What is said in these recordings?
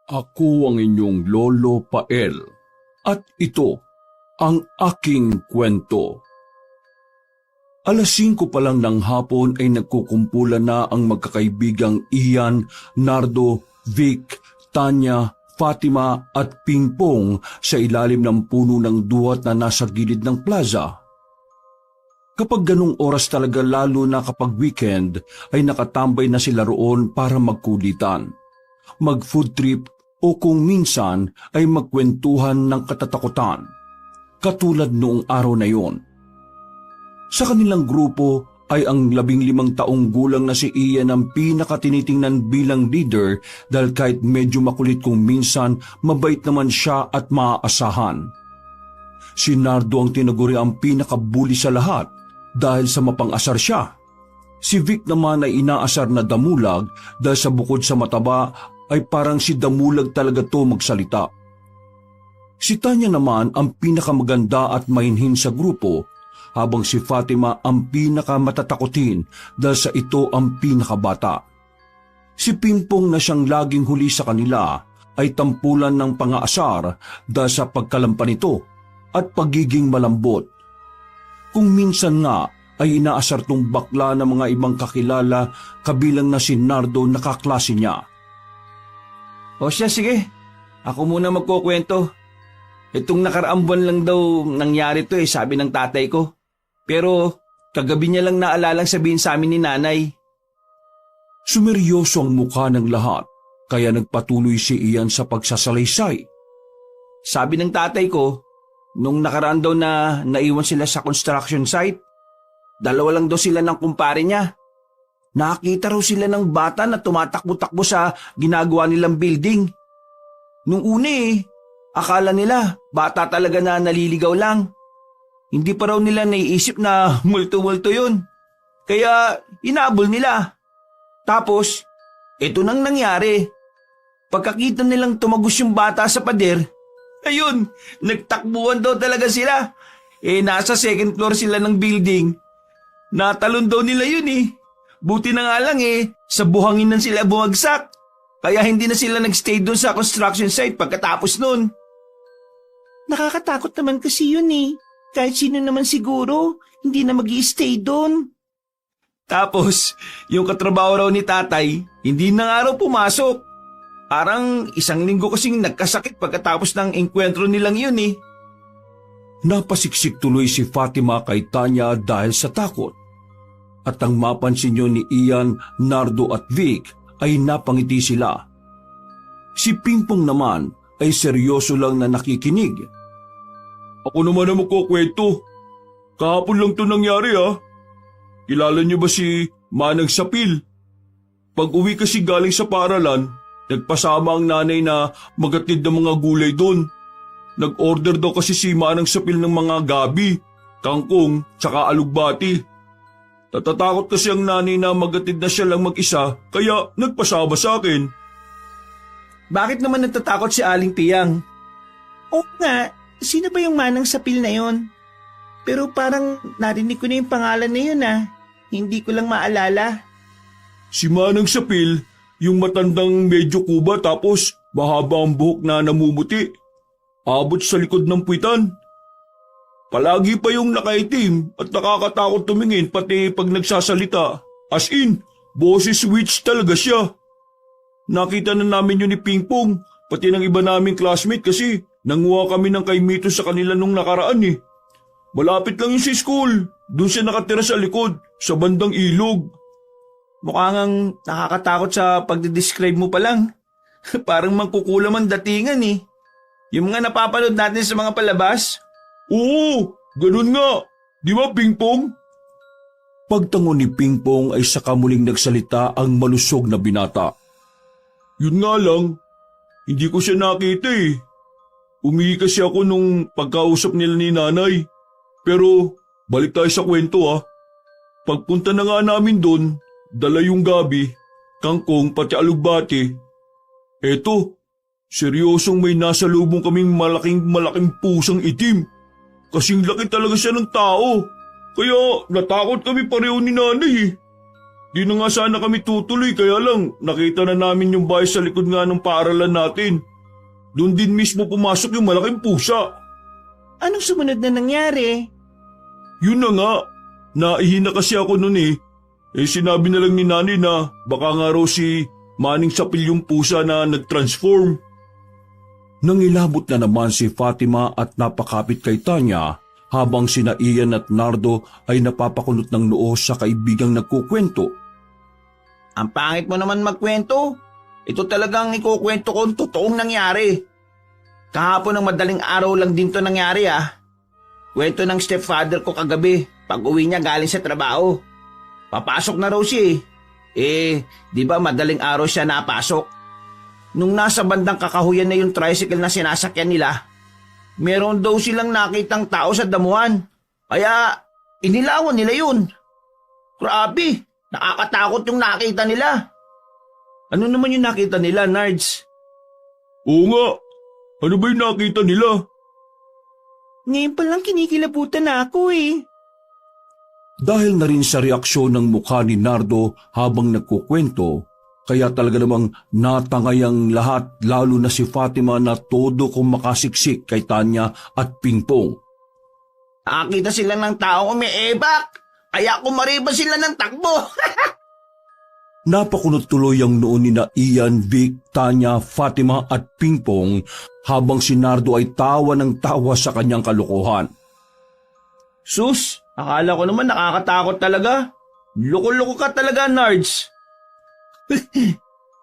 Ako ang inyong Lolo Pael at ito ang aking kwento. 5:00 pa lang ng hapon ay nagkukumpulan na ang magkakaibigang Ian, Nardo, Vic, Tanya, Fatima at Pingpong sa ilalim ng puno ng duwat na nasa gilid ng plaza. Kapag ganong oras talaga, lalo na kapag weekend, ay nakatambay na sila roon para magkulitan, mag-food trip o kung minsan ay magkwentuhan ng katatakutan, katulad noong araw na yon. Sa kanilang grupo ay ang 15 taong gulang na si Ian ang pinakatinitingnan bilang leader dahil kahit medyo makulit kung minsan, mabait naman siya at maaasahan. Si Nardo ang tinaguri ang pinakabuli sa lahat dahil sa mapang-asar siya. Si Vic naman ay inaasar na damulag dahil sa bukod sa mataba ay parang si damulag talaga to magsalita. Si Tanya naman ang pinakamaganda at mahinhin sa grupo, habang si Fatima ang pinakamatatakutin dahil sa ito ang pinakabata. Si Pimpong na siyang laging huli sa kanila ay tampulan ng pangaasar dahil sa pagkalampan nito at pagiging malambot. Kung minsan nga ay inaasar tong bakla ng mga ibang kakilala kabilang na si Nardo na kaklase niya. O siya, sige. Ako muna magkukwento. Itong nakaraang buwan lang daw nangyari to sabi ng tatay ko. Pero kagabi niya lang naalalang sabihin sa amin ni nanay. Sumeryoso ang mukha ng lahat, kaya nagpatuloy si Ian sa pagsasalaysay. Sabi ng tatay ko, nung nakaraan daw na naiwan sila sa construction site, 2 lang daw sila ng kumpare niya. Nakita raw sila ng bata na tumatakbo-takbo sa ginagawa nilang building. Nung una akala nila bata talaga na naliligaw lang. Hindi pa raw nila naiisip na multo-multo yun. Kaya inabol nila. Tapos, ito nang nangyari. Pagkakita nilang tumagos yung bata sa pader, ayun, nagtakbuhan daw talaga sila. Nasa 2nd floor sila ng building. Natalon daw nila yun Buti na nga lang sa buhanginan sila bumagsak. Kaya hindi na sila nagstay doon sa construction site pagkatapos nun. Nakakatakot naman kasi yun Kahit sino naman siguro, hindi na mag-i-stay doon. Tapos, yung katrabaho raw ni tatay, hindi na nga raw pumasok. Parang 1 linggo kasing nagkasakit pagkatapos ng engkwentro nilang yun Napasiksik tuloy si Fatima kay Tanya dahil sa takot. At ang mapansin niyo ni Ian, Nardo at Vic ay napangiti sila. Si Pingpong naman ay seryoso lang na nakikinig. Ako naman ang magkukwento. Kahapon lang to nangyari Kilala niyo ba si Manang Sapil? Pag-uwi kasi galing sa paaralan, nagpasama ang nanay na magatid ng mga gulay doon. Nag-order daw kasi si Manang Sapil ng mga gabi, kangkong, tsaka alugbati. Natatakot kasi ang nanay na magatid na siya lang mag-isa, kaya nagpasama sa akin. Bakit naman natatakot si Aling Piyang? Oo nga, sino ba yung Manang Sapil na yon? Pero parang narinig ko na yung pangalan na yun Hindi ko lang maalala. Si Manang Sapil, yung matandang medyo kuba tapos mahaba ang buhok na namumuti. Abot sa likod ng puwitan. Palagi pa yung nakaitim at nakakatakot tumingin pati pag nagsasalita. As in, boses witch talaga siya. Nakita na namin yun ni Pingpong, pati ng iba naming classmate kasi nanguha kami ng kay Mito sa kanila nung nakaraan Malapit lang yun sa school. Doon siya nakatira sa likod, sa bandang ilog. Mukhang nakakatakot sa pagdidescribe mo pa lang. Parang mangkukulam ang datingan Yung mga napapanood natin sa mga palabas. Oo, ganun nga. Di ba, Pingpong? Pagtango ni Pingpong ay saka muling nagsalita ang malusog na binata. Yun nga lang, hindi ko siya nakita Umihi kasi ako nung pagkausap nila ni nanay. Pero balik tayo sa kwento Pagpunta na nga namin doon, dala yung gabi, kangkong pati alugbati. Eto, seryosong may nasa lubong kaming malaking pusang itim. Kasing laki talaga siya ng tao. Kaya natakot kami pareho ni nanay Di na nga sana kami tutuloy kaya lang nakita na namin yung bahay sa likod nga ng paaralan natin. Doon din mismo pumasok yung malaking pusa. Anong sumunod na nangyari? Yun na nga, naihina kasi ako noon eh. Sinabi na lang ni Nani na baka nga raw si Manning Sapil yung pusa na nag-transform. Nangilabot na naman si Fatima at napakapit kay Tanya habang sina Ian at Nardo ay napapakunot ng noo sa kaibigang nagkukwento. Ang pangit mo naman magkwento. Ito talagang ikukwento ko ang totoong nangyari. Kahapon ng madaling araw lang din to nangyari ah. Kwento ng stepfather ko kagabi pag uwi niya galing sa trabaho. Papasok na raw siya eh. Di ba madaling araw siya napasok? Nung nasa bandang kakahuyan na yung tricycle na sinasakyan nila, meron daw silang nakitang tao sa damuhan. Kaya inilawan nila yun. Grabe, nakakatakot yung nakita nila. Ano naman yung nakita nila, Nards? Oo nga, ano ba yung nakita nila? Ngayon pa lang kinikilabutan na ako eh. Dahil na rin sa reaksyon ng mukha ni Nardo habang nagkukwento, kaya talaga namang natangay ang lahat lalo na si Fatima na todo kung makasiksik kay Tanya at Pingpong. Nakakita sila ng taong umiebak, kaya kumariba sila ng takbo. Napakunot tuloy ang noon ni na Ian, Vic, Tanya, Fatima at Pingpong habang si Nardo ay tawa ng tawa sa kanyang kalokohan. Sus, akala ko naman nakakatakot talaga. Loko-loko ka talaga, Nards.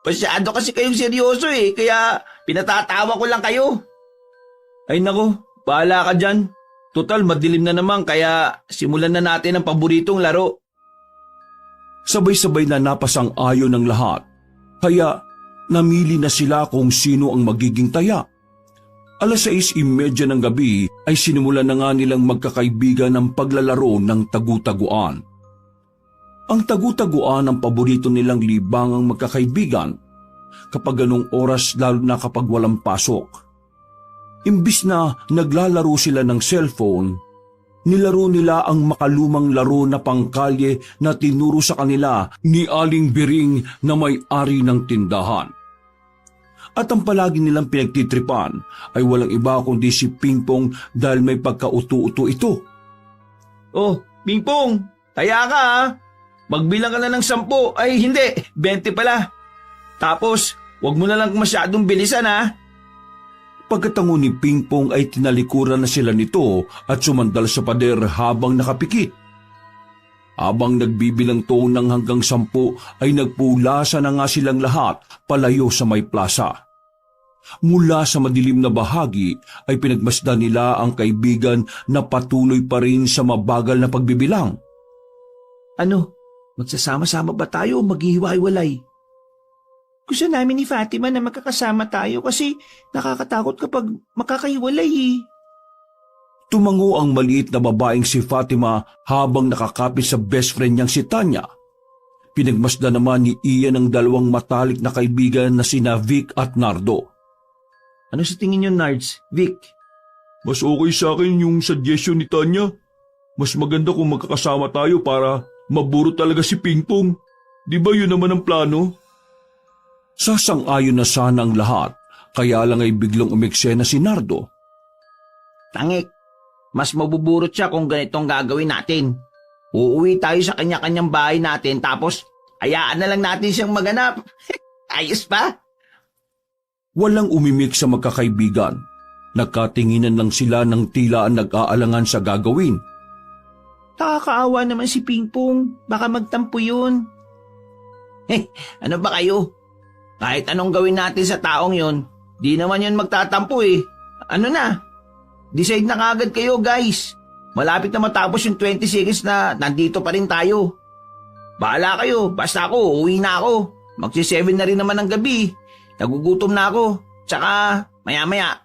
Pasyado kasi kayong seryoso eh, kaya pinatatawa ko lang kayo. Ay nako, bahala ka dyan. Total, madilim na naman kaya simulan na natin ang paboritong laro. Sabay-sabay na napasang-ayon ng lahat, kaya namili na sila kung sino ang magiging taya. 6:30 ng gabi ay sinimulan na nga nilang magkakaibigan ng paglalaro ng tagu-taguan. Ang tagu-taguan ang paborito nilang libangang magkakaibigan kapag ganong oras lalo na kapag walang pasok. Imbis na naglalaro sila ng cellphone, nilaro nila ang makalumang laro na pangkalye na tinuro sa kanila ni Aling Biring na may-ari ng tindahan. At ang palagi nilang pinagtitripan ay walang iba kundi si Pingpong dahil may pagkauto-uto ito. Oh, Pingpong, taya ka ha. Magbilang ka na ng 10, ay hindi, 20 pala. Tapos, wag mo na lang masyadong bilisan ha. Pagkatango ni Pingpong ay tinalikuran na sila nito at sumandal sa pader habang nakapikit. Habang nagbibilang to ng hanggang 10 ay nagpulasa na nga silang lahat palayo sa may plaza. Mula sa madilim na bahagi ay pinagmasdan nila ang kaibigan na patuloy pa rin sa mabagal na pagbibilang. Ano, magsasama-sama ba tayo o maghihiwa-hiwalay? Gusto namin ni Fatima na magkakasama tayo kasi nakakatakot kapag makakahiwalay eh. Tumango ang maliit na babaeng si Fatima habang nakakapit sa best friend niyang si Tanya. Pinagmasdan naman ni Ian ang dalawang matalik na kaibigan na sina Vic at Nardo. Ano sa tingin niyo, Nards? Vic? Mas okay sa akin yung suggestion ni Tanya. Mas maganda kung magkakasama tayo para maburo talaga si Pingpong. Di ba yun naman ang plano? Sasang-ayon na sana ang lahat, kaya lang ay biglang umeksena si Nardo. Tangik, mas mabuburot siya kung ganitong gagawin natin. Uuwi tayo sa kanya-kanyang bahay natin tapos hayaan na lang natin siyang maganap. Ayos pa? Walang umimik sa magkakaibigan. Nagkatinginan lang sila ng tila ang nag-aalangan sa gagawin. Nakakaawa naman si Pingpong. Baka magtampo yun. Ano ba kayo? Kahit anong gawin natin sa taong yun, di naman yun magtatampo eh. Ano na? Decide na kagad kayo guys. Malapit na matapos yung 20 seconds na nandito pa rin tayo. Bahala kayo, basta ako, uwi na ako. Magsi-7 na rin naman ng gabi. Nagugutom na ako. Tsaka maya-maya,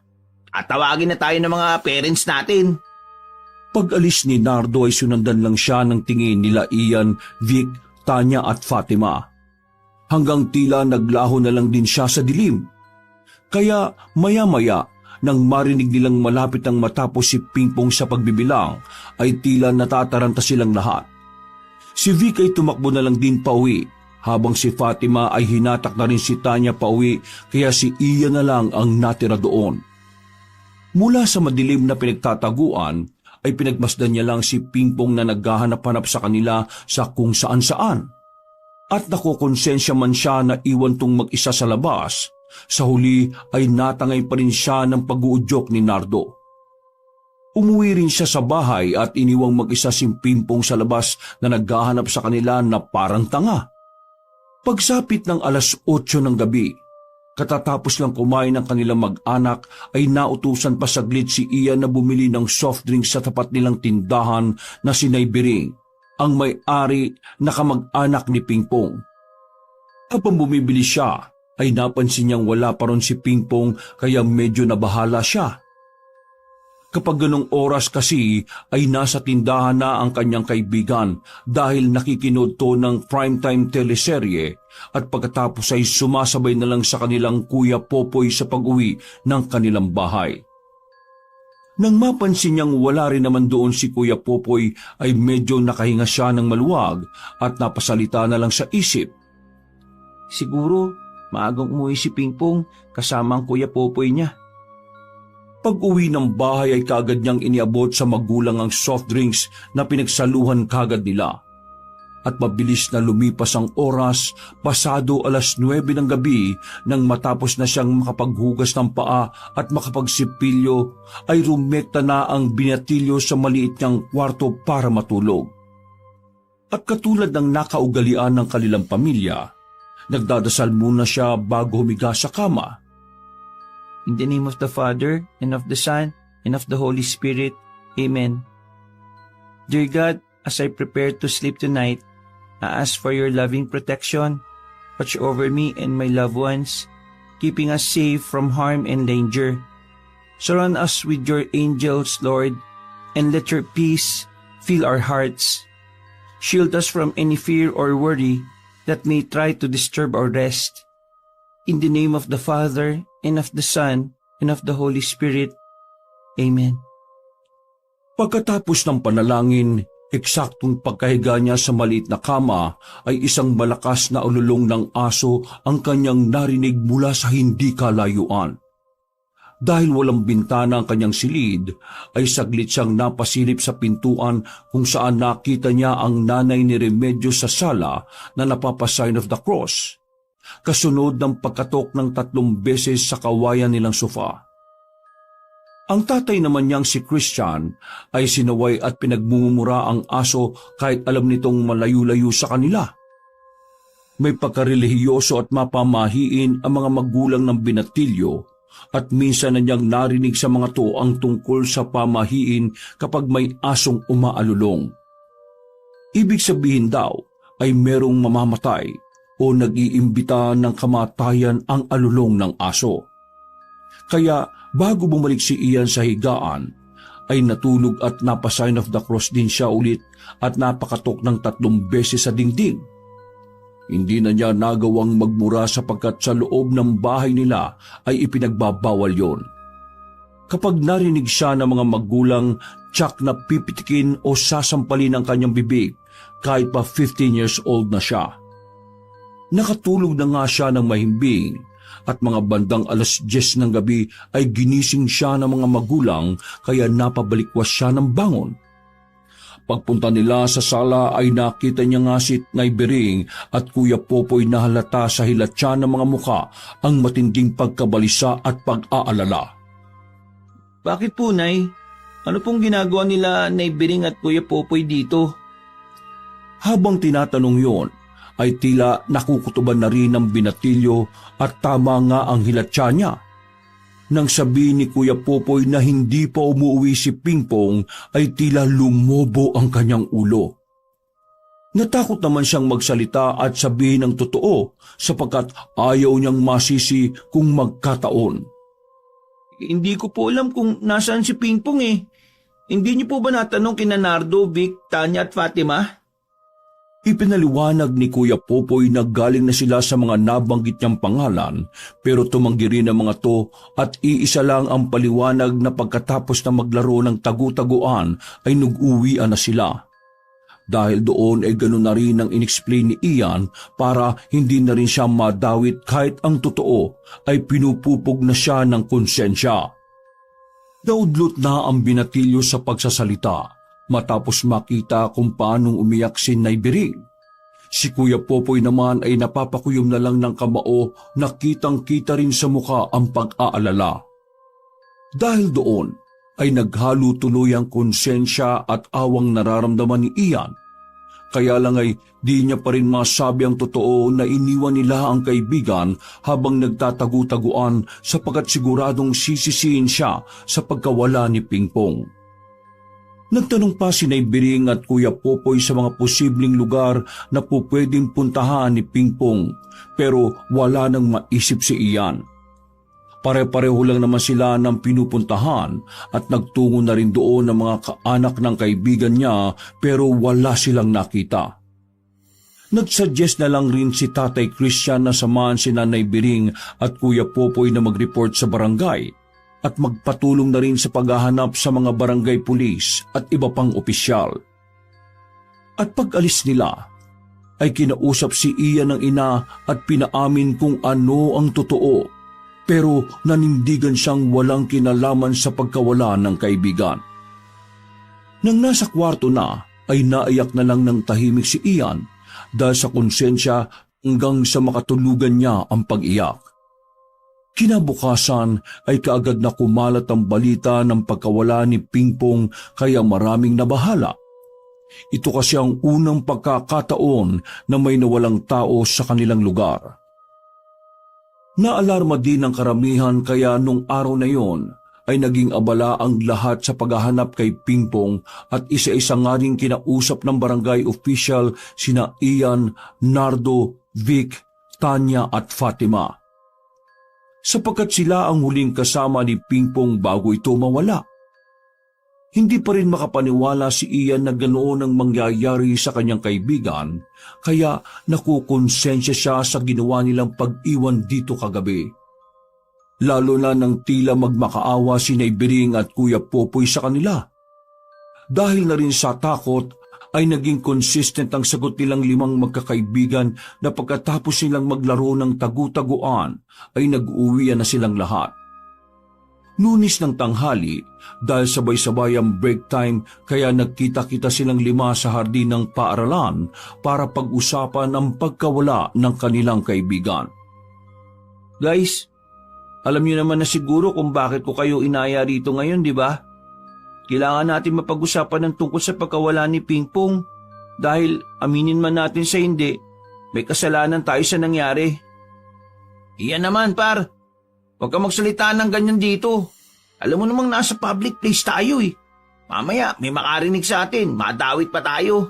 tawagin na tayo ng mga parents natin. Pag-alis ni Nardo ay sunundan lang siya ng tingin nila Ian, Vic, Tanya at Fatima. Hanggang tila naglaho na lang din siya sa dilim. Kaya maya-maya, nang marinig nilang malapit ang matapos si Pingpong sa pagbibilang, ay tila natataranta silang lahat. Si Vic ay tumakbo na lang din pauwi, habang si Fatima ay hinatak na rin si Tanya pauwi, kaya si Ian na lang ang natira doon. Mula sa madilim na pinagtataguan, ay pinagmasdan niya lang si Pingpong na naghahanap-hanap sa kanila sa kung saan-saan. At nakukonsensya man siya na iwan tong mag-isa sa labas, sa huli ay natangay pa rin siya ng pag-uudyok ni Nardo. Umuwi rin siya sa bahay at iniwang mag-isa si Pingpong sa labas na naghahanap sa kanila na parang tanga. Pagsapit ng 8:00 ng gabi, katatapos lang kumain ng kanilang mag-anak ay nautusan pa saglit si Ian na bumili ng soft drinks sa tapat nilang tindahan na si Naibiring, ang may-ari na kamag-anak ni Pingpong. Habang bumibili siya, ay napansin niyang wala pa ron si Pingpong kaya medyo nabahala siya. Kapag ganong oras kasi ay nasa tindahan na ang kanyang kaibigan dahil nakikinood to ng primetime teleserye at pagkatapos ay sumasabay na lang sa kanilang Kuya Popoy sa pag-uwi ng kanilang bahay. Nang mapansin niyang wala rin naman doon si Kuya Popoy ay medyo nakahinga siya ng maluwag at napasalita na lang sa isip. Siguro, maagang umuwi si Pingpong kasama ang Kuya Popoy niya. Pag-uwi ng bahay ay kagad niyang iniabot sa magulang ang soft drinks na pinagsaluhan kagad nila. At mabilis na lumipas ang oras, pasado 9:00 ng gabi nang matapos na siyang makapaghugas ng paa at makapagsipilyo, ay rumekta na ang binatilyo sa maliit niyang kwarto para matulog. At katulad ng nakaugalian ng kanilang pamilya, nagdadasal muna siya bago humiga sa kama. In the name of the Father, and of the Son, and of the Holy Spirit. Amen. Dear God, as I prepare to sleep tonight, I ask for your loving protection. Watch over me and my loved ones, keeping us safe from harm and danger. Surround us with your angels, Lord, and let your peace fill our hearts. Shield us from any fear or worry that may try to disturb our rest. In the name of the Father, and of the Son, and of the Holy Spirit. Amen. Pagkatapos ng panalangin, eksaktong pagkahiga niya sa maliit na kama ay isang malakas na ululong ng aso ang kanyang narinig mula sa hindi kalayuan. Dahil walang bintana ang kanyang silid, ay saglit siyang napasilip sa pintuan kung saan nakita niya ang nanay ni Remedios sa sala na napapasign of the cross, kasunod ng pagkatok ng 3 beses sa kawayan nilang sofa. Ang tatay naman niyang si Christian ay sinaway at pinagmumura ang aso kahit alam nitong malayo-layo sa kanila. May pagkarelihiyoso at mapamahiin ang mga magulang ng binatilyo at minsan na niyang narinig sa mga to ang tungkol sa pamahiin kapag may asong umaalulong. Ibig sabihin daw ay merong mamamatay o nag-iimbita ng kamatayan ang alulong ng aso. Kaya bago bumalik si Ian sa higaan, ay natulog at napasign of the cross din siya ulit at napakatok ng 3 beses sa dingding. Hindi na niya nagawang magmura sapagkat sa loob ng bahay nila ay ipinagbabawal yon. Kapag narinig siya ng mga magulang, tsak na pipitikin o sasampalin ang kanyang bibig kahit pa 15 years old na siya. Nakatulog na nga siya ng mahimbing at mga bandang 10:00 ng gabi ay ginising siya ng mga magulang kaya napabalikwas siya ng bangon. Pagpunta nila sa sala ay nakita niya nga si Naibiring at Kuya Popoy na halata sa hilatsa ng mga muka ang matinding pagkabalisa at pag-aalala. Bakit po, Nay? Ano pong ginagawa nila Naibiring at Kuya Popoy dito? Habang tinatanong yon, ay tila nakukutuban na rin ng binatilyo at tama nga ang hilatsa niya. Nang sabihin ni Kuya Popoy na hindi pa umuwi si Pingpong ay tila lumobo ang kanyang ulo. Natakot naman siyang magsalita at sabihin ang totoo sapagkat ayaw niyang masisi kung magkataon. Hindi ko po alam kung nasaan si Pingpong eh. Hindi niyo po ba natanong kina Nardo, Vic, Tanya at Fatima? Ipinaliwanag ni Kuya Popoy na galing na sila sa mga nabanggit niyang pangalan pero tumanggi rin ang mga to at iisa lang ang paliwanag na pagkatapos na maglaro ng tagu-taguan ay nag-uwian na sila. Dahil doon ay ganoon na rin ang inexplain ni Ian para hindi na rin siya madawit kahit ang totoo ay pinupupog na siya ng konsensya. Naudlot na ang binatilyo sa pagsasalita matapos makita kung paanong umiyak si Naibiring. Si Kuya Popoy naman ay napapakuyom na lang ng kamao na kitang-kita rin sa muka ang pag-aalala. Dahil doon ay naghalo tuloy ang konsensya at awang nararamdaman ni Ian. Kaya lang ay di niya pa rin masabi ang totoo na iniwan nila ang kaibigan habang nagtatagu-taguan sapagkat siguradong sisisihin siya sa pagkawala ni Pingpong. Nagtanong pa si Naibiring at Kuya Popoy sa mga posibleng lugar na pupwedeng puntahan ni Pingpong pero wala nang maisip si Ian. Pare-pareho lang naman sila ng pinupuntahan at nagtungo na rin doon ng mga kaanak ng kaibigan niya pero wala silang nakita. Nagsuggest na lang rin si Tatay Christian na samahan si Nanay Biring at Kuya Popoy na mag-report sa barangay at magpatulong na rin sa paghahanap sa mga barangay pulis at iba pang opisyal. At pag-alis nila ay kinausap si Ian ng ina at pinaamin kung ano ang totoo. Pero nanindigan siyang walang kinalaman sa pagkawala ng kaibigan. Nang nasa kwarto na, ay naiyak na lang ng tahimik si Ian dahil sa konsensya hanggang sa makatulugan niya ang pag-iyak. Kinabukasan ay kaagad na kumalat ang balita ng pagkawala ni Pingpong kaya maraming nabahala. Ito kasi ang unang pagkakataon na may nawalang tao sa kanilang lugar. Naalarma din ang karamihan kaya nung araw na yon ay naging abala ang lahat sa paghahanap kay Pingpong at isa-isa nga rin kinausap ng barangay official sina Ian, Nardo, Vic, Tanya at Fatima. Sapagkat sila ang huling kasama ni Pingpong bago ito mawala. Hindi pa rin makapaniwala si Ian na ganoon ang mangyayari sa kanyang kaibigan, kaya nakukonsensya siya sa ginawa nilang pag-iwan dito kagabi. Lalo na nang tila magmakaawa si Naibiring at Kuya Popoy sa kanila. Dahil na rin sa takot, ay naging consistent ang sagot nilang 5 magkakaibigan na pagkatapos nilang maglaro ng tagu-taguan, ay nag-uwian na silang lahat. Lunis ng tanghali, dahil sabay-sabay ang break time kaya nagkita-kita silang 5 sa hardin ng paaralan para pag-usapan ang pagkawala ng kanilang kaibigan. Guys, alam niyo naman na siguro kung bakit ko kayo inaya rito ngayon, di ba? Kailangan natin mapag-usapan ng tungkol sa pagkawala ni Pingpong dahil aminin man natin sa hindi, may kasalanan tayo sa nangyari. Iyan naman, par. Huwag ka magsalita ng ganyan dito. Alam mo namang nasa public place tayo eh. Mamaya may makarinig sa atin, madawit pa tayo.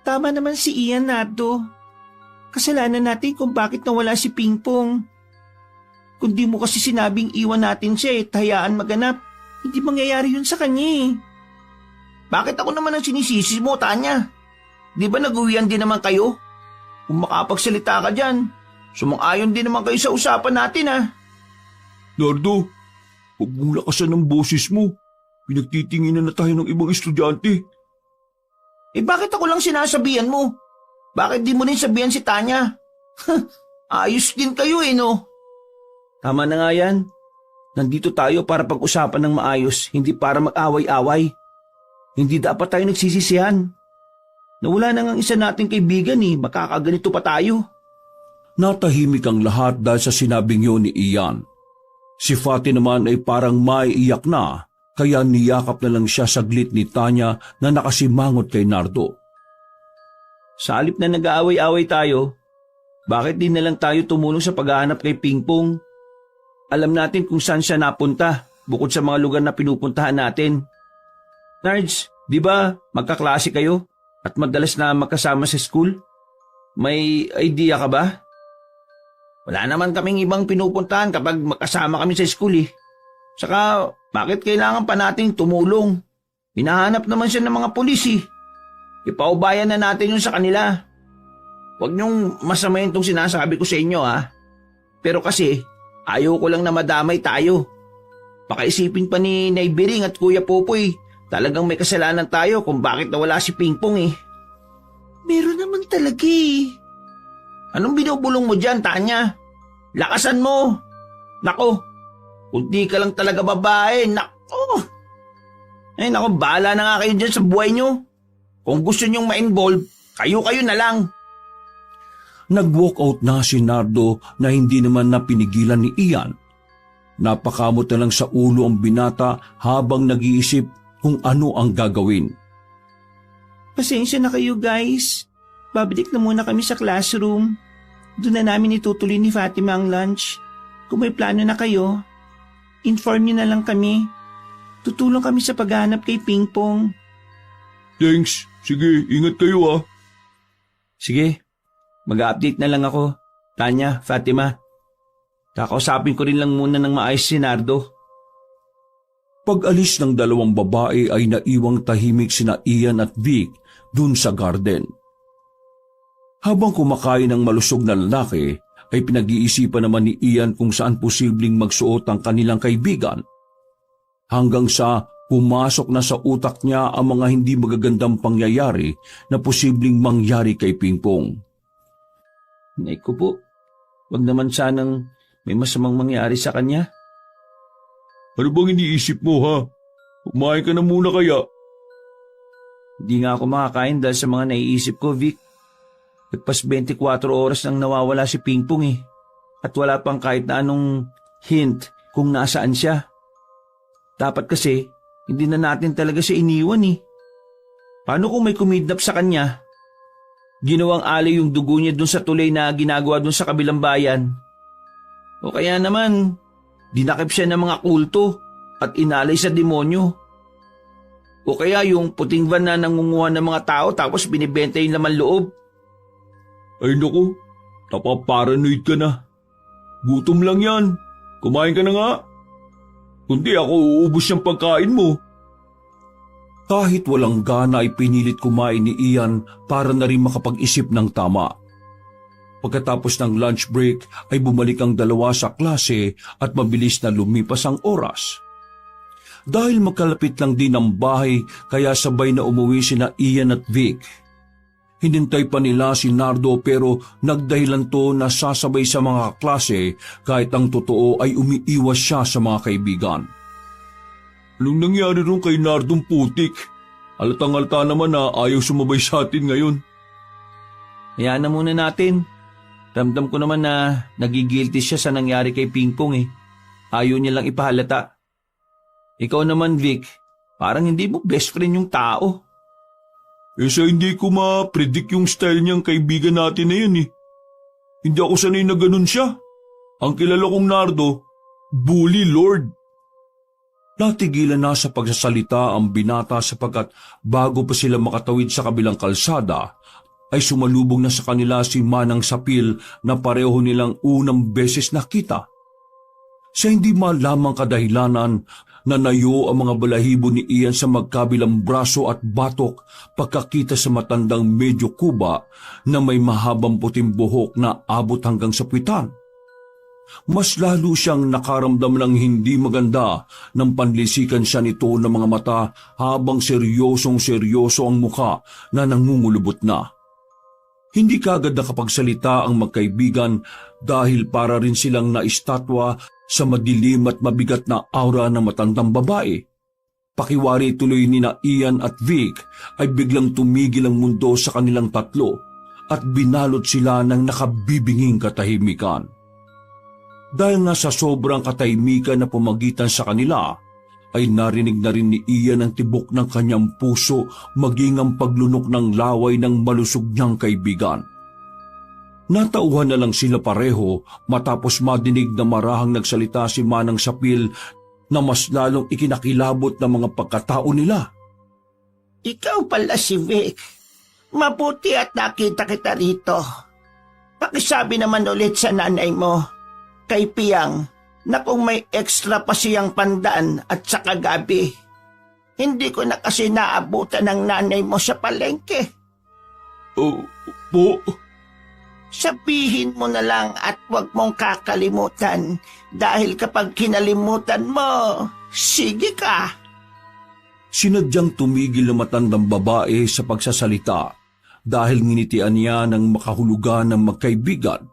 Tama naman si Ian, Nardo. Kasalanan natin kung bakit nawala si Pingpong. Kung di mo kasi sinabing iwan natin siya hayaan maganap, hindi mangyayari yun sa kanya eh. Bakit ako naman ang sinisisi mo, Tanya? Di ba nag-uwian din naman kayo? Kung makapagsalita ka dyan, sumang-ayon din naman kayo sa usapan natin ah. Nardo, huwag mong lakasan ng boses mo. Pinagtitinginan na tayo ng ibang estudyante. Eh bakit ako lang sinasabihan mo? Bakit di mo rin sabihan si Tanya? Ayos din kayo eh no? Tama na nga yan. Nandito tayo para pag-usapan ng maayos, hindi para mag-away-away. Hindi dapat tayo nagsisisihan. Nawala na nga isa nating kaibigan eh, makakaganito pa tayo. Natahimik ang lahat dahil sa sinabing yun ni Ian. Si Fati naman ay parang maiiyak na, kaya niyakap na lang siya saglit ni Tanya na nakasimangot kay Nardo. Sa halip na nag-aaway-away tayo, bakit di na lang tayo tumulong sa paghahanap kay Pingpong? Alam natin kung saan siya napunta, bukod sa mga lugar na pinupuntahan natin. Nards, di ba magkaklase kayo at madalas na magkasama sa school? May idea ka ba? Wala naman kaming ibang pinupuntahan kapag magkasama kami sa school eh. Saka, bakit kailangan pa nating tumulong? Hinahanap naman siya ng mga pulis eh. Ipaubayan na natin yun sa kanila. Huwag niyong masamayin tong sinasabi ko sa inyo ha. Pero kasi, ayaw ko lang na madamay tayo. Pakaisipin pa ni Naibiring at Kuya Popoy Talagang may kasalanan tayo kung bakit nawala si Pingpong eh. Meron naman talaga eh. Anong binubulong mo dyan, Tanya? Lakasan mo. Nako, kung di ka lang talaga babae, nako. Ay nako, bahala na nga kayo dyan sa buhay nyo. Kung gusto nyong ma-involve, kayo-kayo na lang. Nag-walk out na si Nardo na hindi naman na pinigilan ni Ian. Napakamot na lang sa ulo ang binata habang nag-iisip kung ano ang gagawin. Pasensya na kayo guys. Babalik na muna kami sa classroom. Doon na namin itutuloy ni Fatima ang lunch. Kung may plano na kayo, inform niyo na lang kami. Tutulong kami sa paghahanap kay Pingpong. Thanks. Sige, ingat kayo ah. Sige, mag-update na lang ako. Tanya, Fatima. Kakausapin ko rin lang muna ng maayos si Nardo. Pag-alis ng dalawang babae ay naiwang tahimik sina Ian at Vic dun sa garden. Habang kumakain ng malusog na lalaki, ay pinag-iisipan naman ni Ian kung saan posibleng magsuot ang kanilang kaibigan. Hanggang sa pumasok na sa utak niya ang mga hindi magagandang pangyayari na posibleng mangyari kay Pingpong. Nay ko po, wag naman sanang may masamang mangyari sa kanya. Ano bang iniisip mo ha? Kumain ka na muna kaya? Hindi nga ako makakain dahil sa mga naiisip ko, Vic. Nagpas 24 oras nang nawawala si Pingpong eh. At wala pang kahit na anong hint kung nasaan siya. Dapat kasi, hindi na natin talaga siya iniwan eh. Paano kung may kumidnap sa kanya? Ginawang alay yung dugo niya dun sa tulay na ginagawa dun sa kabilang bayan. O kaya naman, dinakip siya ng mga kulto at inalay sa demonyo. O kaya yung puting van na nangunguha ng mga tao tapos binibenta yung laman loob. Ay naku, napaparanoid ka na. Gutom lang yan. Kumain ka na nga. Kundi ako uubos yung pagkain mo. Kahit walang gana ay pinilit kumain ni Ian para na rin makapag-isip ng tama. Pagkatapos ng lunch break ay bumalik ang dalawa sa klase at mabilis na lumipas ang oras. Dahil magkalapit lang din ang bahay kaya sabay na umuwi sina Ian at Vic. Hinintay pa nila si Nardo pero nagdahilan to na sasabay sa mga klase kahit ang totoo ay umiiwas siya sa mga kaibigan. Anong nangyari ron kay Nardong putik? Halatang-halata naman na ayaw sumabay sa atin ngayon. Hayaan na muna natin. Ramdam ko naman na nagigilty siya sa nangyari kay Pingpong eh. Ayaw niya lang ipahalata. Ikaw naman, Vic, parang hindi mo best friend yung tao. Eh sa hindi ko ma-predict yung style niyang kaibigan natin na yun eh. Hindi ako sanay na ganun siya. Ang kilala kong Nardo, bully lord. Natigilan na sa pagsasalita ang binata sapagkat bago pa sila makatawid sa kabilang kalsada, ay sumalubong na sa kanila si Manang Sapil na pareho nilang unang beses nakita. Sa hindi malamang kadahilanan, nanayo ang mga balahibo ni Ian sa magkabilang braso at batok pagkakita sa matandang medyo kuba na may mahabang puting buhok na abot hanggang sa puwitan. Mas lalo siyang nakaramdam ng hindi maganda nang panlisikan siya nito ng mga mata habang seryosong-seryoso ang muka na nangungulubot na. Hindi kaagad nakapagsalita ang magkaibigan dahil para rin silang naistatwa sa madilim at mabigat na aura ng matandang babae. Pakiwari tuloy ni na Ian at Vic ay biglang tumigil ang mundo sa kanilang tatlo at binalot sila ng nakabibinging katahimikan. Dahil nga sa sobrang katahimikan na pumagitan sa kanila, ay narinig na rin ni Ian ang tibok ng kanyang puso maging ang paglunok ng laway ng malusog niyang kaibigan. Natauhan na lang sila pareho matapos madinig na marahang nagsalita si Manang Sapil na mas lalong ikinakilabot ng mga pagkatao nila. Ikaw pala si Vic. Mabuti at nakita kita rito. Pakisabi naman ulit sa nanay mo, kay Piang, na kung may extra pa siyang pandaan at saka gabi. Hindi ko na kasi naabutan ng nanay mo sa palengke. Po? Sabihin mo na lang at huwag mong kakalimutan dahil kapag kinalimutan mo, sige ka. Sinadyang tumigil na matandang babae sa pagsasalita dahil nginitian niya ng makahulugan ng magkaibigan.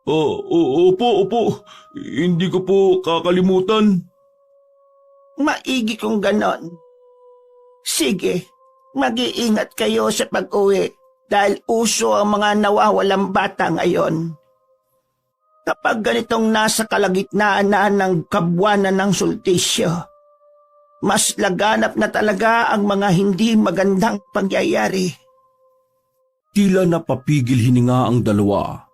Opo. Hindi ko po kakalimutan. Maigi kung ganon. Sige, mag-iingat kayo sa pag-uwi dahil uso ang mga nawawalang bata ngayon. Kapag ganitong nasa kalagitnaan na ng kabuwanan ng sultisyo, mas laganap na talaga ang mga hindi magandang pangyayari. Tila napapigil hininga ang dalawa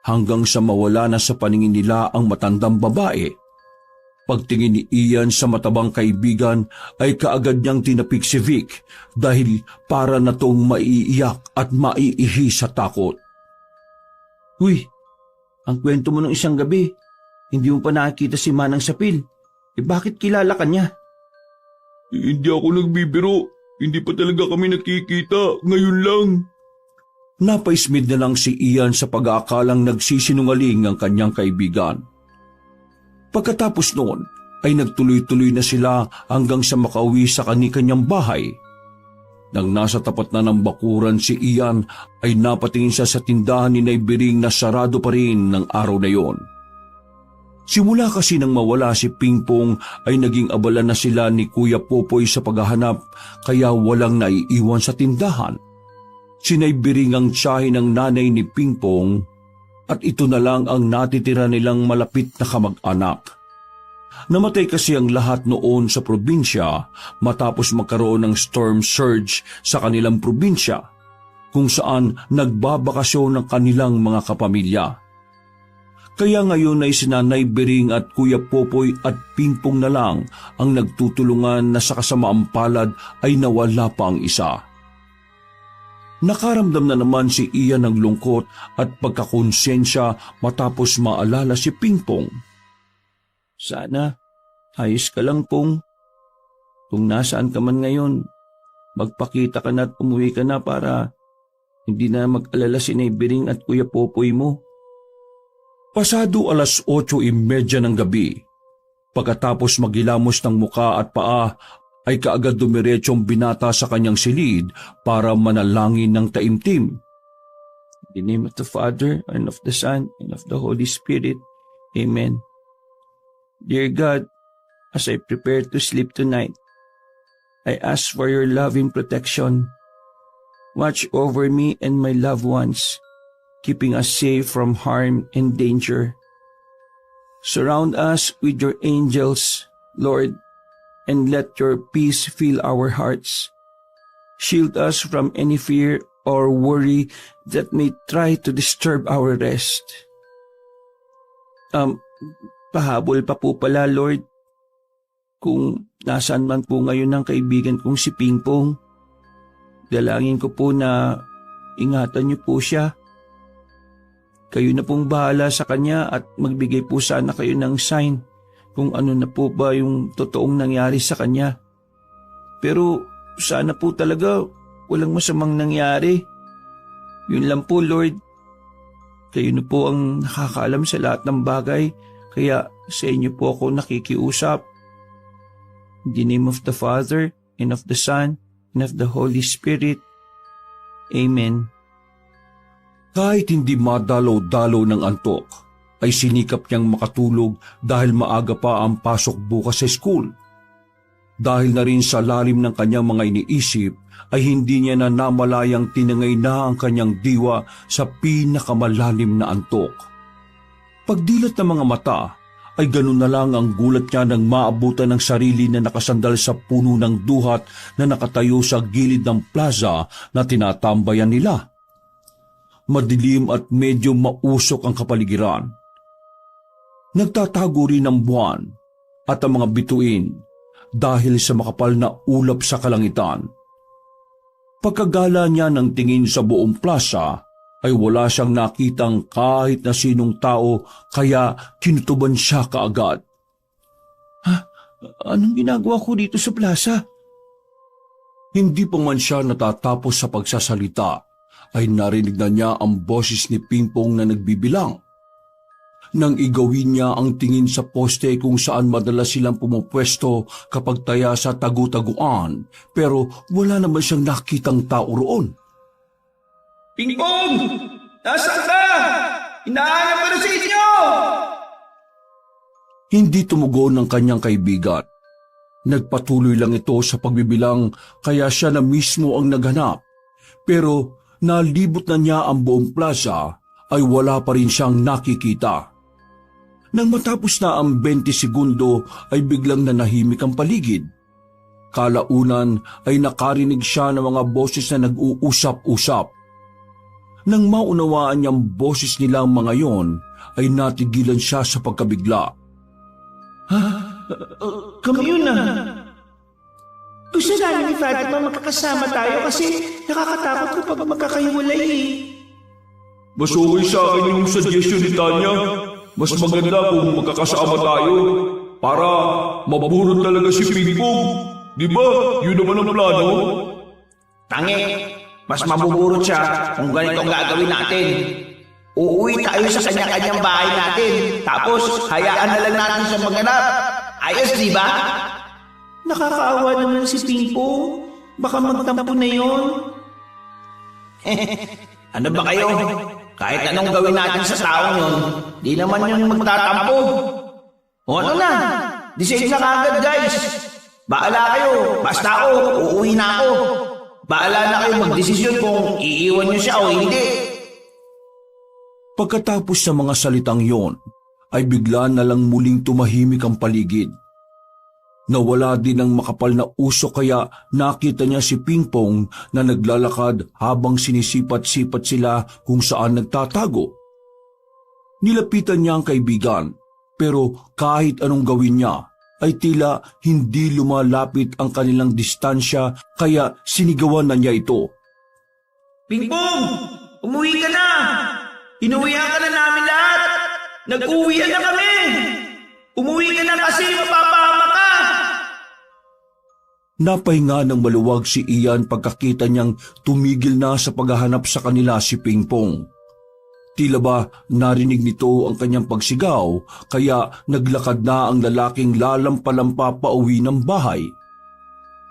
hanggang sa mawala na sa paningin nila ang matandang babae. Pagtingin ni Ian sa matabang kaibigan ay kaagad niyang tinapik si Vic dahil para na tong maiiyak at maiihi sa takot. Uy, ang kwento mo ng isang gabi, hindi mo pa nakikita si Manang Sapil. Bakit kilala ka niya? Hindi ako nagbibiro. Hindi pa talaga kami nakikita. Ngayon lang. Napaismid na lang si Ian sa pag-aakalang nagsisinungaling ang kanyang kaibigan. Pagkatapos noon ay nagtuloy-tuloy na sila hanggang sa makauwi sa kani-kanyang bahay. Nang nasa tapat na ng bakuran si Ian ay napatingin siya sa tindahan ni Naibiring na sarado pa rin ng araw na yon. Simula kasi nang mawala si Pingpong ay naging abala na sila ni Kuya Popoy sa paghahanap kaya walang naiiwan sa tindahan. Si Naibiring ang tiyahin ng nanay ni Pingpong at ito na lang ang natitira nilang malapit na kamag-anak. Namatay kasi ang lahat noon sa probinsya matapos magkaroon ng storm surge sa kanilang probinsya kung saan nagbabakasyon ng kanilang mga kapamilya. Kaya ngayon ay si Nanay Bering at Kuya Popoy at Pingpong na lang ang nagtutulungan na sa kasamaang palad ay nawala pa ang isa. Nakaramdam na naman si Ian ng lungkot at pagkakonsensya matapos maalala si Pingpong. Sana, ayos ka lang, Pong. Kung nasaan ka man ngayon, magpakita ka na at umuwi ka na para hindi na mag-alala si Naibiring at Kuya Popoy mo. Pasado 8:30 ng gabi, pagkatapos maghilamos ng muka at paa, ay kaagad dumiretsyong binata sa kanyang silid para manalangin ng taimtim. In the name of the Father, and of the Son, and of the Holy Spirit. Amen. Dear God, as I prepare to sleep tonight, I ask for your loving protection. Watch over me and my loved ones, keeping us safe from harm and danger. Surround us with your angels, Lord, and let your peace fill our hearts. Shield us from any fear or worry that may try to disturb our rest. Pahabol pa po pala, Lord. Kung nasaan man po ngayon ng kaibigan kong si Pingpong, dalangin ko po na ingatan niyo po siya. Kayo na pong bahala sa kanya at magbigay po sana kayo ng sign kung ano na po ba yung totoong nangyari sa kanya. Pero sana po talaga walang masamang nangyari. Yun lang po, Lord. Kayo na po ang nakakaalam sa lahat ng bagay, kaya sa inyo po ako nakikiusap. In the name of the Father, and of the Son, and of the Holy Spirit. Amen. Kahit hindi madalaw-dalaw ng antok, ay sinikap niyang makatulog dahil maaga pa ang pasok bukas sa school. Dahil na rin sa lalim ng kanyang mga iniisip, ay hindi niya na namalayang tinangay na ang kanyang diwa sa pinakamalalim na antok. Pagdilat ng mga mata, ay ganun na lang ang gulat niya nang maabutan ng sarili na nakasandal sa puno ng duhat na nakatayo sa gilid ng plaza na tinatambayan nila. Madilim at medyo mausok ang kapaligiran. Nagtatago rin ang buwan at ang mga bituin dahil sa makapal na ulap sa kalangitan. Pagkagala niya ng tingin sa buong plaza, ay wala siyang nakitang kahit na sinong tao kaya kinutuban siya kaagad. Anong ginagawa ko dito sa plaza? Hindi pa man siya natatapos sa pagsasalita, ay narinig na niya ang boses ni Pingpong na nagbibilang. nang igawin niya ang tingin sa poste kung saan madalas silang pumupwesto kapag taya sa tagu-taguan, pero wala naman siyang nakitang tao roon. Pingpong! Nasaan ka? Hinahanap ko na sa inyo! Hindi tumugon ng kanyang kaibigan. Nagpatuloy lang ito sa pagbibilang kaya siya na mismo ang naghanap. Pero nalibot na niya ang buong plaza ay wala pa rin siyang nakikita. Nang matapos na ang 20 segundo ay biglang nanahimik ang paligid. Kalaunan ay nakarinig siya ng mga boses na nag-uusap-usap. Nang maunawaan niyang boses nilang mga yon, ay natigilan siya sa pagkabigla. Kami yun na. Gusto namin ni Fatima magkakasama tayo kasi nakakatakot kapag magkakahiwalay eh. Mas okay sa akin yung suggestion ni Tanya. Mas maganda kung magkakasama tayo para maburot talaga si Pingpong. Di ba? Yun naman ang plano. Tangi, mas mabuburot siya kung ganito ang gagawin natin. Uuwi tayo sa kanya-kanyang bahay natin, tapos hayaan na lang natin siya maghanap. Ayos, di ba? Nakakaawa naman si Pingpong. Baka magtampo na yon. Ano ba kayo? Kahit anong gawin natin sa taong yun, di naman yun magtatampo. O ano na? Decide na kagad, guys. Baala kayo. Basta ako, uuwi na ako. Baala na kayo magdesisyon kung iiwan niyo siya o hindi. Pagkatapos sa mga salitang yon, ay bigla na lang muling tumahimik ang paligid. Nawala din ang makapal na usok kaya nakita niya si Pingpong na naglalakad habang sinisipat-sipat sila kung saan nagtatago. Nilapitan niya ang kaibigan, pero kahit anong gawin niya, ay tila hindi lumalapit ang kanilang distansya kaya sinigawan na niya ito. Pingpong! Umuwi ka na! Inuwihan ka na namin lahat! Nag-uwihan na kami! Umuwi ka na kasi mapapahama ka! Napahinga ng maluwag si Ian pagkakita niyang tumigil na sa paghahanap sa kanila si Pingpong. Tila ba narinig nito ang kanyang pagsigaw kaya naglakad na ang lalaking lalampa-lampa pauwi ng bahay.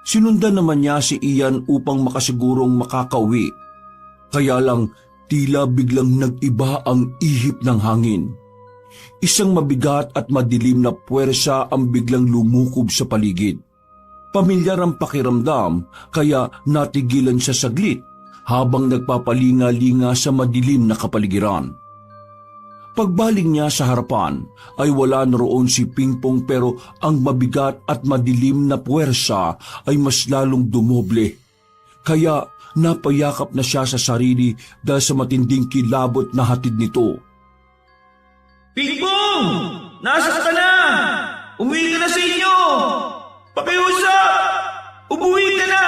Sinundan naman niya si Ian upang makasigurong makakauwi. Kaya lang tila biglang nag-iba ang ihip ng hangin. Isang mabigat at madilim na puwersa ang biglang lumukob sa paligid. Pamilyar ang pakiramdam kaya natigilan siya saglit habang nagpapalinga-linga sa madilim na kapaligiran. Pagbaling niya sa harapan ay wala na roon si Pingpong pero ang mabigat at madilim na puwersa ay mas lalong dumoble. Kaya napayakap na siya sa sarili dahil sa matinding kilabot na hatid nito. Pingpong! Nasaan ka na? Umuwi ka na sa inyo! Pakiusap! Umuwi ka na!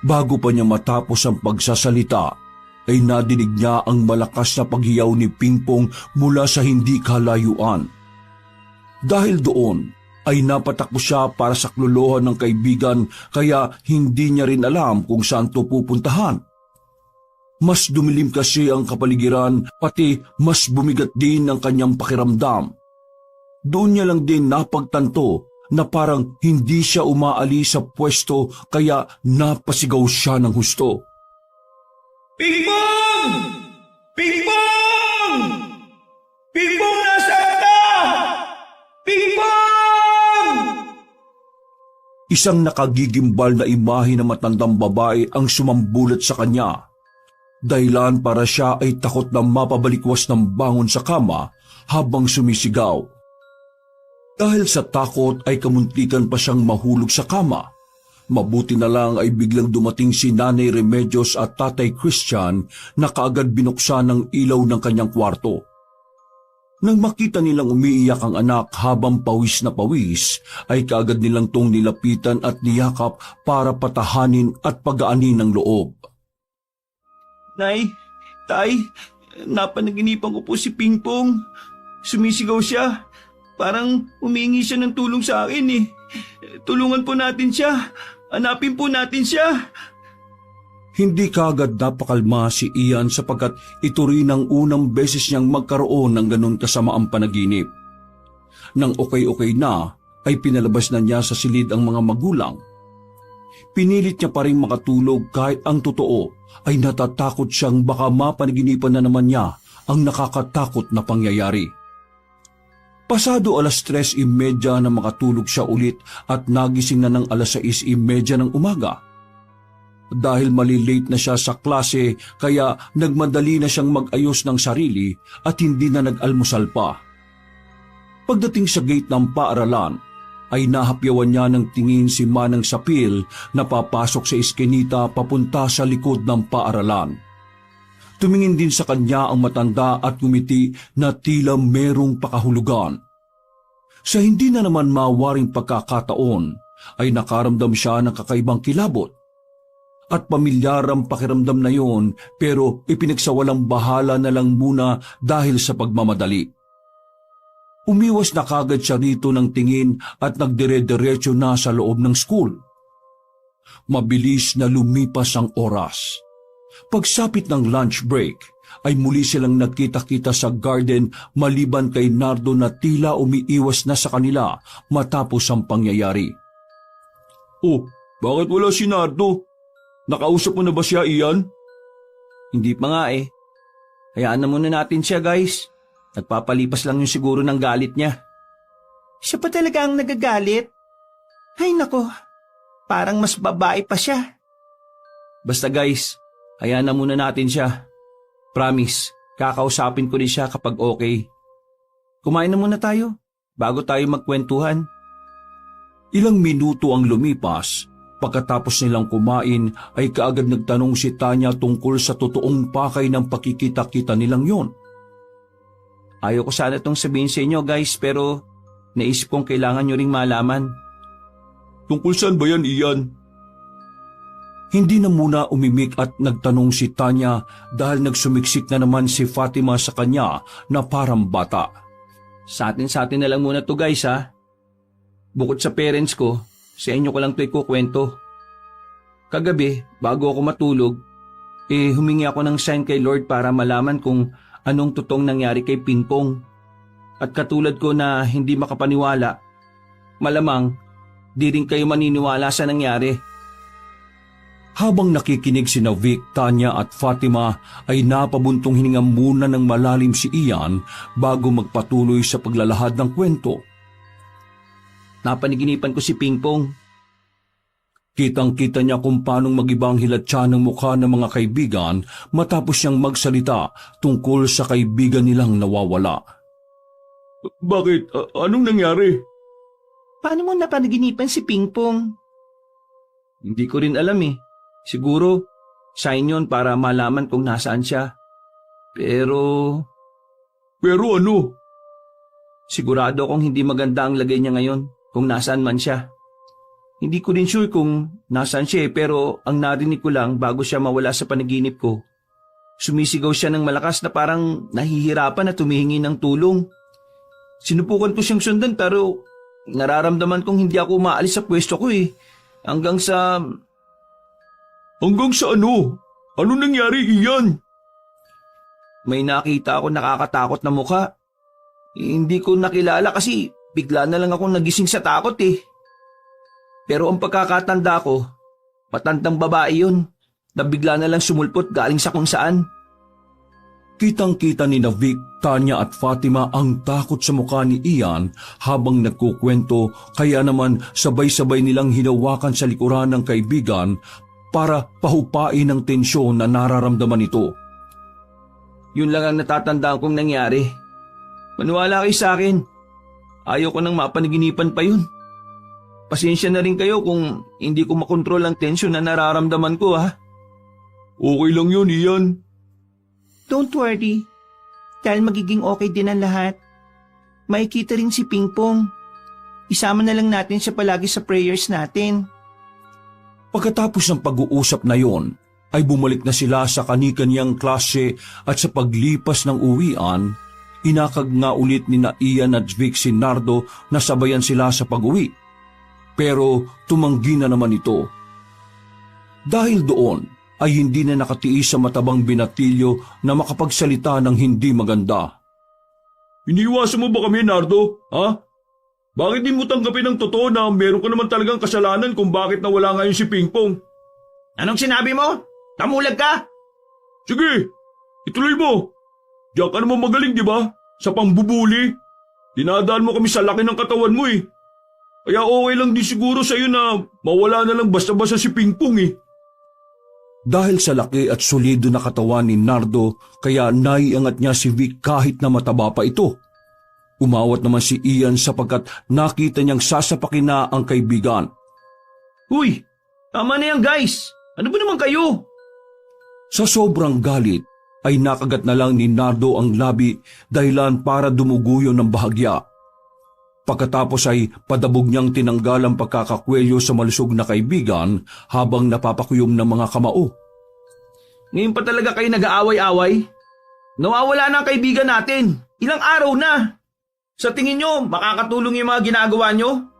Bago pa niya matapos ang pagsasalita, ay nadinig niya ang malakas na paghiyaw ni Pingpong mula sa hindi kalayuan. Dahil doon, ay napatakbo siya para sa kluluhan ng kaibigan kaya hindi niya rin alam kung saan to pupuntahan. Mas dumilim kasi ang kapaligiran pati mas bumigat din ang kanyang pakiramdam. Doon niya lang din napagtanto na parang hindi siya umaalis sa pwesto kaya napasigaw siya ng husto. Pingpong! Pingpong! Pingpong, nasaan ka? Pingpong! Isang nakagigimbal na imahe ng matandang babae ang sumambulat sa kanya. Dahilan para siya ay takot na mapabalikwas ng bangon sa kama habang sumisigaw. Dahil sa takot ay kamuntikan pa siyang mahulog sa kama. Mabuti na lang ay biglang dumating si Nanay Remedios at Tatay Christian na kaagad binuksan ng ilaw ng kanyang kwarto. Nang makita nilang umiiyak ang anak habang pawis na pawis, ay kaagad nilang tong nilapitan at niyakap para patahanin at pagaanin ng loob. Nay, Tay, napanaginipan ko po si Pingpong. Sumisigaw siya. Parang humingi siya ng tulong sa akin eh. Tulungan po natin siya. Hanapin po natin siya. Hindi kaagad napakalma si Ian sapagkat ito rin ang unang beses niyang magkaroon ng ganun kasamaang panaginip. Nang okay-okay na, ay pinalabas na niya sa silid ang mga magulang. Pinilit niya pa rin makatulog kahit ang totoo ay natatakot siyang baka mapanaginipan na naman niya ang nakakatakot na pangyayari. Pasado 3:30 na makatulog siya ulit at nagising na ng 6:30 ng umaga. Dahil malilate na siya sa klase kaya nagmadali na siyang mag-ayos ng sarili at hindi na nag-almusal pa. Pagdating sa gate ng paaralan, ay nahapyawan niya ng tingin si Manang Sapil na papasok sa iskinita papunta sa likod ng paaralan. Tumingin din sa kanya ang matanda at ngumiti na tila merong pakahulugan. Sa hindi na naman mawaring pagkakataon, ay nakaramdam siya ng kakaibang kilabot. At pamilyar ang pakiramdam na yon pero ipinagsawalang bahala na lang muna dahil sa pagmamadali. Umiwas na kagad siya rito ng tingin at nagdire-diretso na sa loob ng school. Mabilis na lumipas ang oras. Pagsapit ng lunch break, ay muli silang nagkita-kita sa garden maliban kay Nardo na tila umiiwas na sa kanila matapos ang pangyayari. Oh, bakit wala si Nardo? Nakausap mo na ba siya, Ian? Hindi pa nga eh. Hayaan na muna natin siya, guys. Nagpapalipas lang yung siguro ng galit niya. Siya pa talaga ang nagagalit? Ay nako, parang mas babae pa siya. Basta guys, hayaan na muna natin siya. Promise, kakausapin ko rin siya kapag okay. Kumain na muna tayo, bago tayo magkwentuhan. Ilang minuto ang lumipas. Pagkatapos nilang kumain ay kaagad nagtanong si Tanya tungkol sa totoong pakay ng pakikita-kita nilang yon. Ayaw ko sana itong sabihin sa inyo guys pero naisip kong kailangan nyo ring malaman. Tungkol saan ba yan, Ian? Hindi na muna umimik at nagtanong si Tanya dahil nagsumiksik na naman si Fatima sa kanya na parang bata. Sa atin na lang muna to guys ha. Bukod sa parents ko, sa inyo ko lang ito ikukwento. Kagabi, bago ako matulog, humingi ako ng sign kay Lord para malaman kung anong totoong nangyari kay Pingpong. At katulad ko na hindi makapaniwala, malamang di rin kayo maniniwala sa nangyari. Habang nakikinig sina Vic, Tanya at Fatima ay napabuntong hininga muna ng malalim si Ian bago magpatuloy sa paglalahad ng kwento. Napaniginipan ko si Pingpong. Kitang-kita niya kung paanong mag-ibang hilatsa ng mukha ng mga kaibigan matapos niyang magsalita tungkol sa kaibigan nilang nawawala. Bakit? Anong nangyari? Paano mo napanaginipan si Pingpong? Hindi ko rin alam eh. Siguro, sign yun para malaman kung nasaan siya. Pero ano? sigurado akong hindi maganda ang lagay niya ngayon kung nasaan man siya. Hindi ko rin sure kung nasaan siya pero ang narinig ko lang bago siya mawala sa panaginip ko. Sumisigaw siya ng malakas na parang nahihirapan na tumihingi ng tulong. Sinubukan ko siyang sundan pero nararamdaman kong hindi ako maalis sa pwesto ko eh. Hanggang sa ano? Ano nangyari, Ian? may nakita ako nakakatakot na mukha. Hindi ko nakilala kasi bigla na lang akong nagising sa takot eh. Pero ang pagkakatanda ko, matandang babae yun na bigla na lang sumulpot galing sa kung saan. Kitang-kita ni Vic, Tanya at Fatima ang takot sa mukha ni Ian habang nagkukwento kaya naman sabay-sabay nilang hinawakan sa likuran ng kaibigan para pahupain ang tensyon na nararamdaman nito. Yun lang ang natatandaan kong nangyari. Maniwala kayo sa akin. Ayaw ko nang mapanaginipan pa yun. Pasensya na rin kayo kung hindi ko makontrol ang tensyon na nararamdaman ko ha. Okay lang yun, Ian. Don't worry. Dahil magiging okay din ang lahat. Makikita rin si Pingpong. Isama na lang natin siya palagi sa prayers natin. Pagkatapos ng pag-uusap na yon, ay bumalik na sila sa kani-kaniyang klase at sa paglipas ng uwian, inakag nga ulit ni Ian at Vic si Nardo na sabayan sila sa pag-uwi. Pero tumanggi na naman ito. Dahil doon ay hindi na nakatiis sa matabang binatilyo na makapagsalita ng hindi maganda. Iniiwasan mo ba kami, Nardo? Ha? Bakit di mo tanggapin ang totoo na meron ka naman talagang kasalanan kung bakit nawala ngayon si Pingpong? Anong sinabi mo? Tamulag ka? Sige, ituloy mo. Diyan ka naman magaling, di ba? Sa pambubuli. Dinadaan mo kami sa laki ng katawan mo eh. Kaya okay lang din siguro sa'yo na mawala na lang basta-basta si Pingpong eh. Dahil sa laki at solido na katawan ni Nardo, kaya naiangat niya si Vic kahit na mataba pa ito. Umawat naman si Ian sapagkat nakita niyang sasapakin na ang kaibigan. Uy, tama na yan guys. Ano ba naman kayo? Sa sobrang galit, ay nakagat na lang ni Nardo ang labi dahilan para dumuguyo ng bahagya. Pagkatapos ay padabog niyang tinanggal ang pagkakakwelyo sa malusog na kaibigan habang napapakuyom ng mga kamao. Ngayon pa talaga kayo nag-aaway-away? Nawawala na ang kaibigan natin. Ilang araw na. Sa tingin nyo, makakatulong yung mga ginagawa nyo?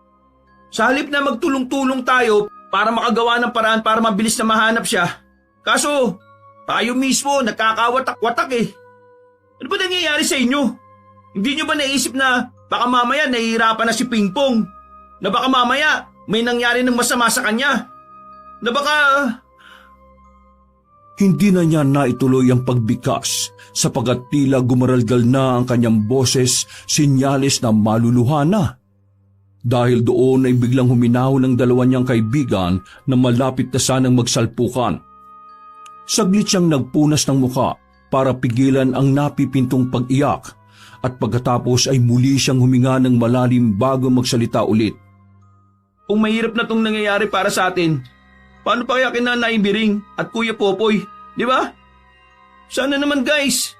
Sa halip na magtulong-tulong tayo para makagawa ng paraan para mabilis na mahanap siya. Kaso, tayo mismo nagkakawatak-watak eh. Ano ba nangyayari sa inyo? Hindi nyo ba naisip na baka mamaya nahihirapan na si Pingpong? Na baka mamaya may nangyari ng masama sa kanya? Na baka... Hindi na niya naituloy ang pagbikas sapagat tila gumaralgal na ang kanyang boses, sinyalis na maluluha na. Dahil doon ay biglang huminaw ng dalawa niyang kaibigan na malapit na sanang magsalpukan. Saglit siyang nagpunas ng muka para pigilan ang napipintong pag-iyak at pagkatapos ay muli siyang huminga ng malalim bago magsalita ulit. Kung mahirap na itong nangyayari para sa atin, paano pa kaya kina Nanay Biring at Kuya Popoy, di ba? Sana naman guys,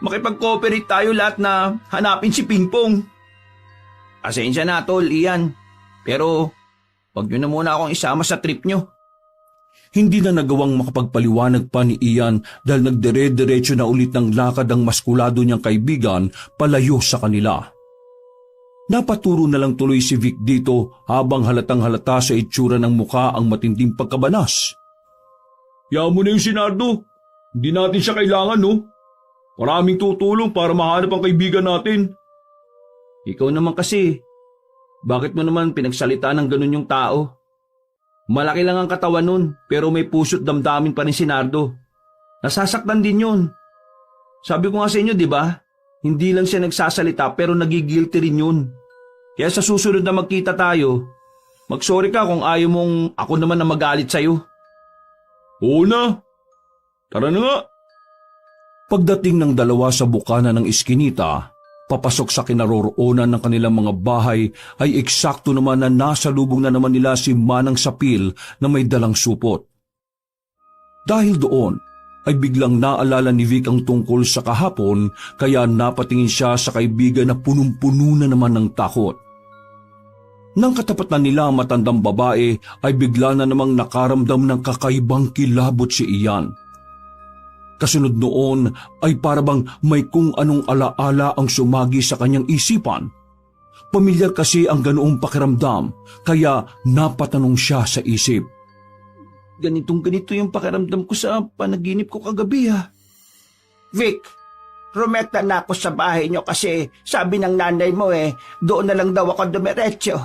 makipag-cooperate tayo lahat na hanapin si Pingpong. Pasensya na tol, Ian. Pero wag nyo na muna akong isama sa trip nyo. Hindi na nagawang makapagpaliwanag pa ni Ian dahil nagdire-diretso na ulit ng lakad ang maskulado niyang kaibigan palayo sa kanila. Napaturo na lang tuloy si Vic dito habang halatang halata sa itsura ng muka ang matinding pagkabanas. Yaman mo na yung si Nardo. Hindi natin siya kailangan, no? Maraming tutulong para mahanap ang kaibigan natin. Ikaw naman kasi, bakit mo naman pinagsalita ng ganun yung tao? Malaki lang ang katawan nun, pero may puso't damdamin pa rin si Nardo. Nasasaktan din yun. Sabi ko nga sa inyo, di ba? Hindi lang siya nagsasalita pero nagigilty rin yun. Kaya sa susunod na magkita tayo, mag-sorry ka kung ayaw mong ako naman na magalit sa'yo. Oo na. Tara na nga. Pagdating ng dalawa sa bukana ng iskinita, papasok sa kinaroroonan ng kanilang mga bahay ay eksakto naman na nasa lubong na naman nila si Manang Sapil na may dalang supot. Dahil doon, ay biglang naalala ni Vic ang tungkol sa kahapon kaya napatingin siya sa kaibigan na punong-puno na naman ng takot. Nang katapat na nila ang matandang babae ay bigla na namang nakaramdam ng kakaibang kilabot si Ian. Kasunod noon ay parabang may kung anong alaala ang sumagi sa kanyang isipan. Pamilyar kasi ang ganoong pakiramdam kaya napatanong siya sa isip. Ganito yung pakiramdam ko sa panaginip ko kagabi ha. Vic, rumekta na ako sa bahay niyo kasi sabi ng nanay mo doon na lang daw ako dumiretso.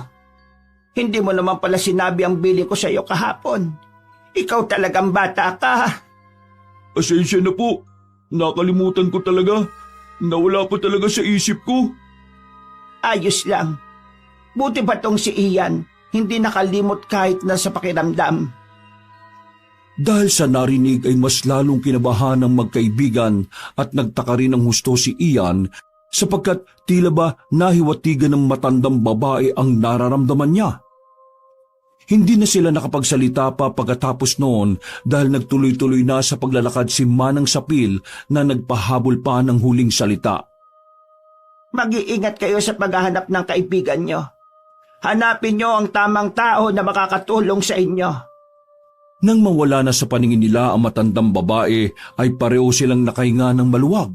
Hindi mo naman pala sinabi ang bilin ko sa iyo kahapon. Ikaw talagang bata ka. Pasensya na po. Nakalimutan ko talaga. Nawala po talaga sa isip ko. Ayos lang. Buti pa tong si Ian, hindi nakalimot kahit na sa pakiramdam. Dahil sa narinig ay mas lalong kinabahan ng magkaibigan at nagtaka rin ng husto si Ian sapagkat tila ba nahiwatigan ng matandang babae ang nararamdaman niya. Hindi na sila nakapagsalita pa pagkatapos noon dahil nagtuloy-tuloy na sa paglalakad si Manang Sapil na nagpahabol pa ng huling salita. Mag-iingat kayo sa paghahanap ng kaibigan nyo. Hanapin nyo ang tamang tao na makakatulong sa inyo. Nang mawala na sa paningin nila ang matandang babae ay pareho silang nakahinga ng maluwag.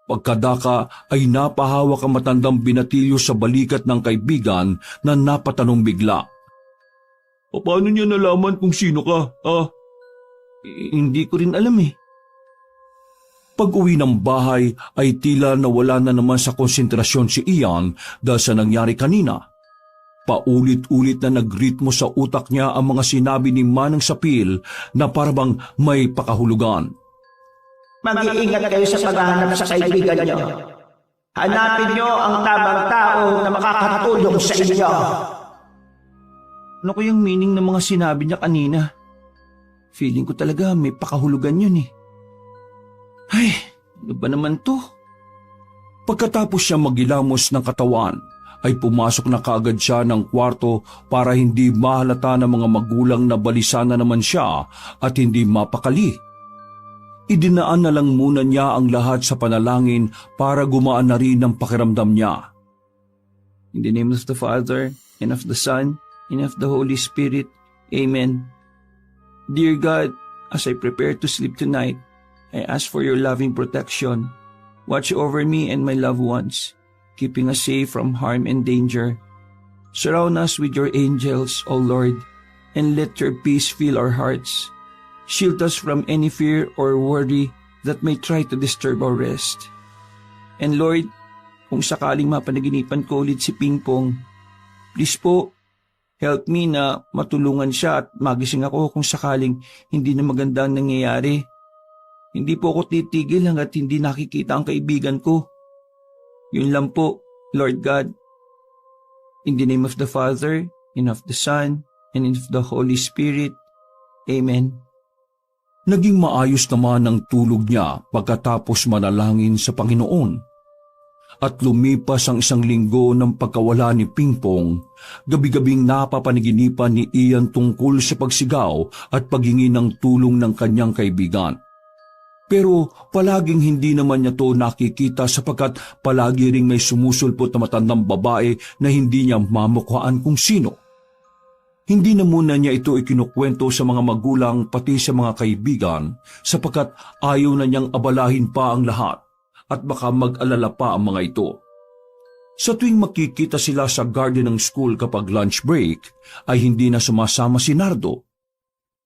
Pagkadaka ay napahawak ang matandang binatilyo sa balikat ng kaibigan na napatanong bigla. Paano niya nalaman kung sino ka, ha? Hindi ko rin alam eh. Pag-uwi ng bahay ay tila nawala na naman sa konsentrasyon si Ian dahil sa nangyari kanina. Paulit-ulit na nagritmo sa utak niya ang mga sinabi ni Manang Sapil na parabang may pakahulugan. Mag-iingat kayo sa paghahanap sa kaibigan nyo. Hanapin nyo ang tamang tao na makakatulong sa inyo. Ano kayang meaning ng mga sinabi niya kanina? Feeling ko talaga may pakahulugan yun eh. Ay, ano ba naman to? Pagkatapos siya magilamos ng katawan, ay pumasok na kaagad siya ng kwarto para hindi mahalata ng mga magulang na balisa na naman siya at hindi mapakali. Idinaan na lang muna niya ang lahat sa panalangin para gumaan na rin ang pakiramdam niya. In the name of the Father, and of the Son, and of the Holy Spirit. Amen. Dear God, as I prepare to sleep tonight, I ask for your loving protection. Watch over me and my loved ones, keeping us safe from harm and danger. Surround us with your angels, O Lord, and let your peace fill our hearts. Shield us from any fear or worry that may try to disturb our rest. And Lord, kung sakaling mapanaginipan ko ulit si Pingpong, please po, help me na matulungan siya at magising ako kung sakaling hindi na maganda ang nangyayari. Hindi po ako titigil hanggat hindi nakikita ang kaibigan ko. Yun lang po, Lord God. In the name of the Father, and of the Son, and of the Holy Spirit. Amen. Naging maayos naman ang tulog niya pagkatapos manalangin sa Panginoon. At lumipas ang 1 linggo ng pagkawala ni Pingpong, gabi-gabing napapanaginipan ni Ian tungkol sa pagsigaw at paghingi ng tulong ng kanyang kaibigan. Pero palaging hindi naman niya to nakikita sapagkat palagi ring may sumusulpot na matandang babae na hindi niya mamukhaan kung sino. Hindi na muna niya ito ikinukwento sa mga magulang pati sa mga kaibigan sapagkat ayaw na niyang abalahin pa ang lahat at baka mag-alala pa ang mga ito. Sa tuwing makikita sila sa garden ng school kapag lunch break, ay hindi na sumasama si Nardo.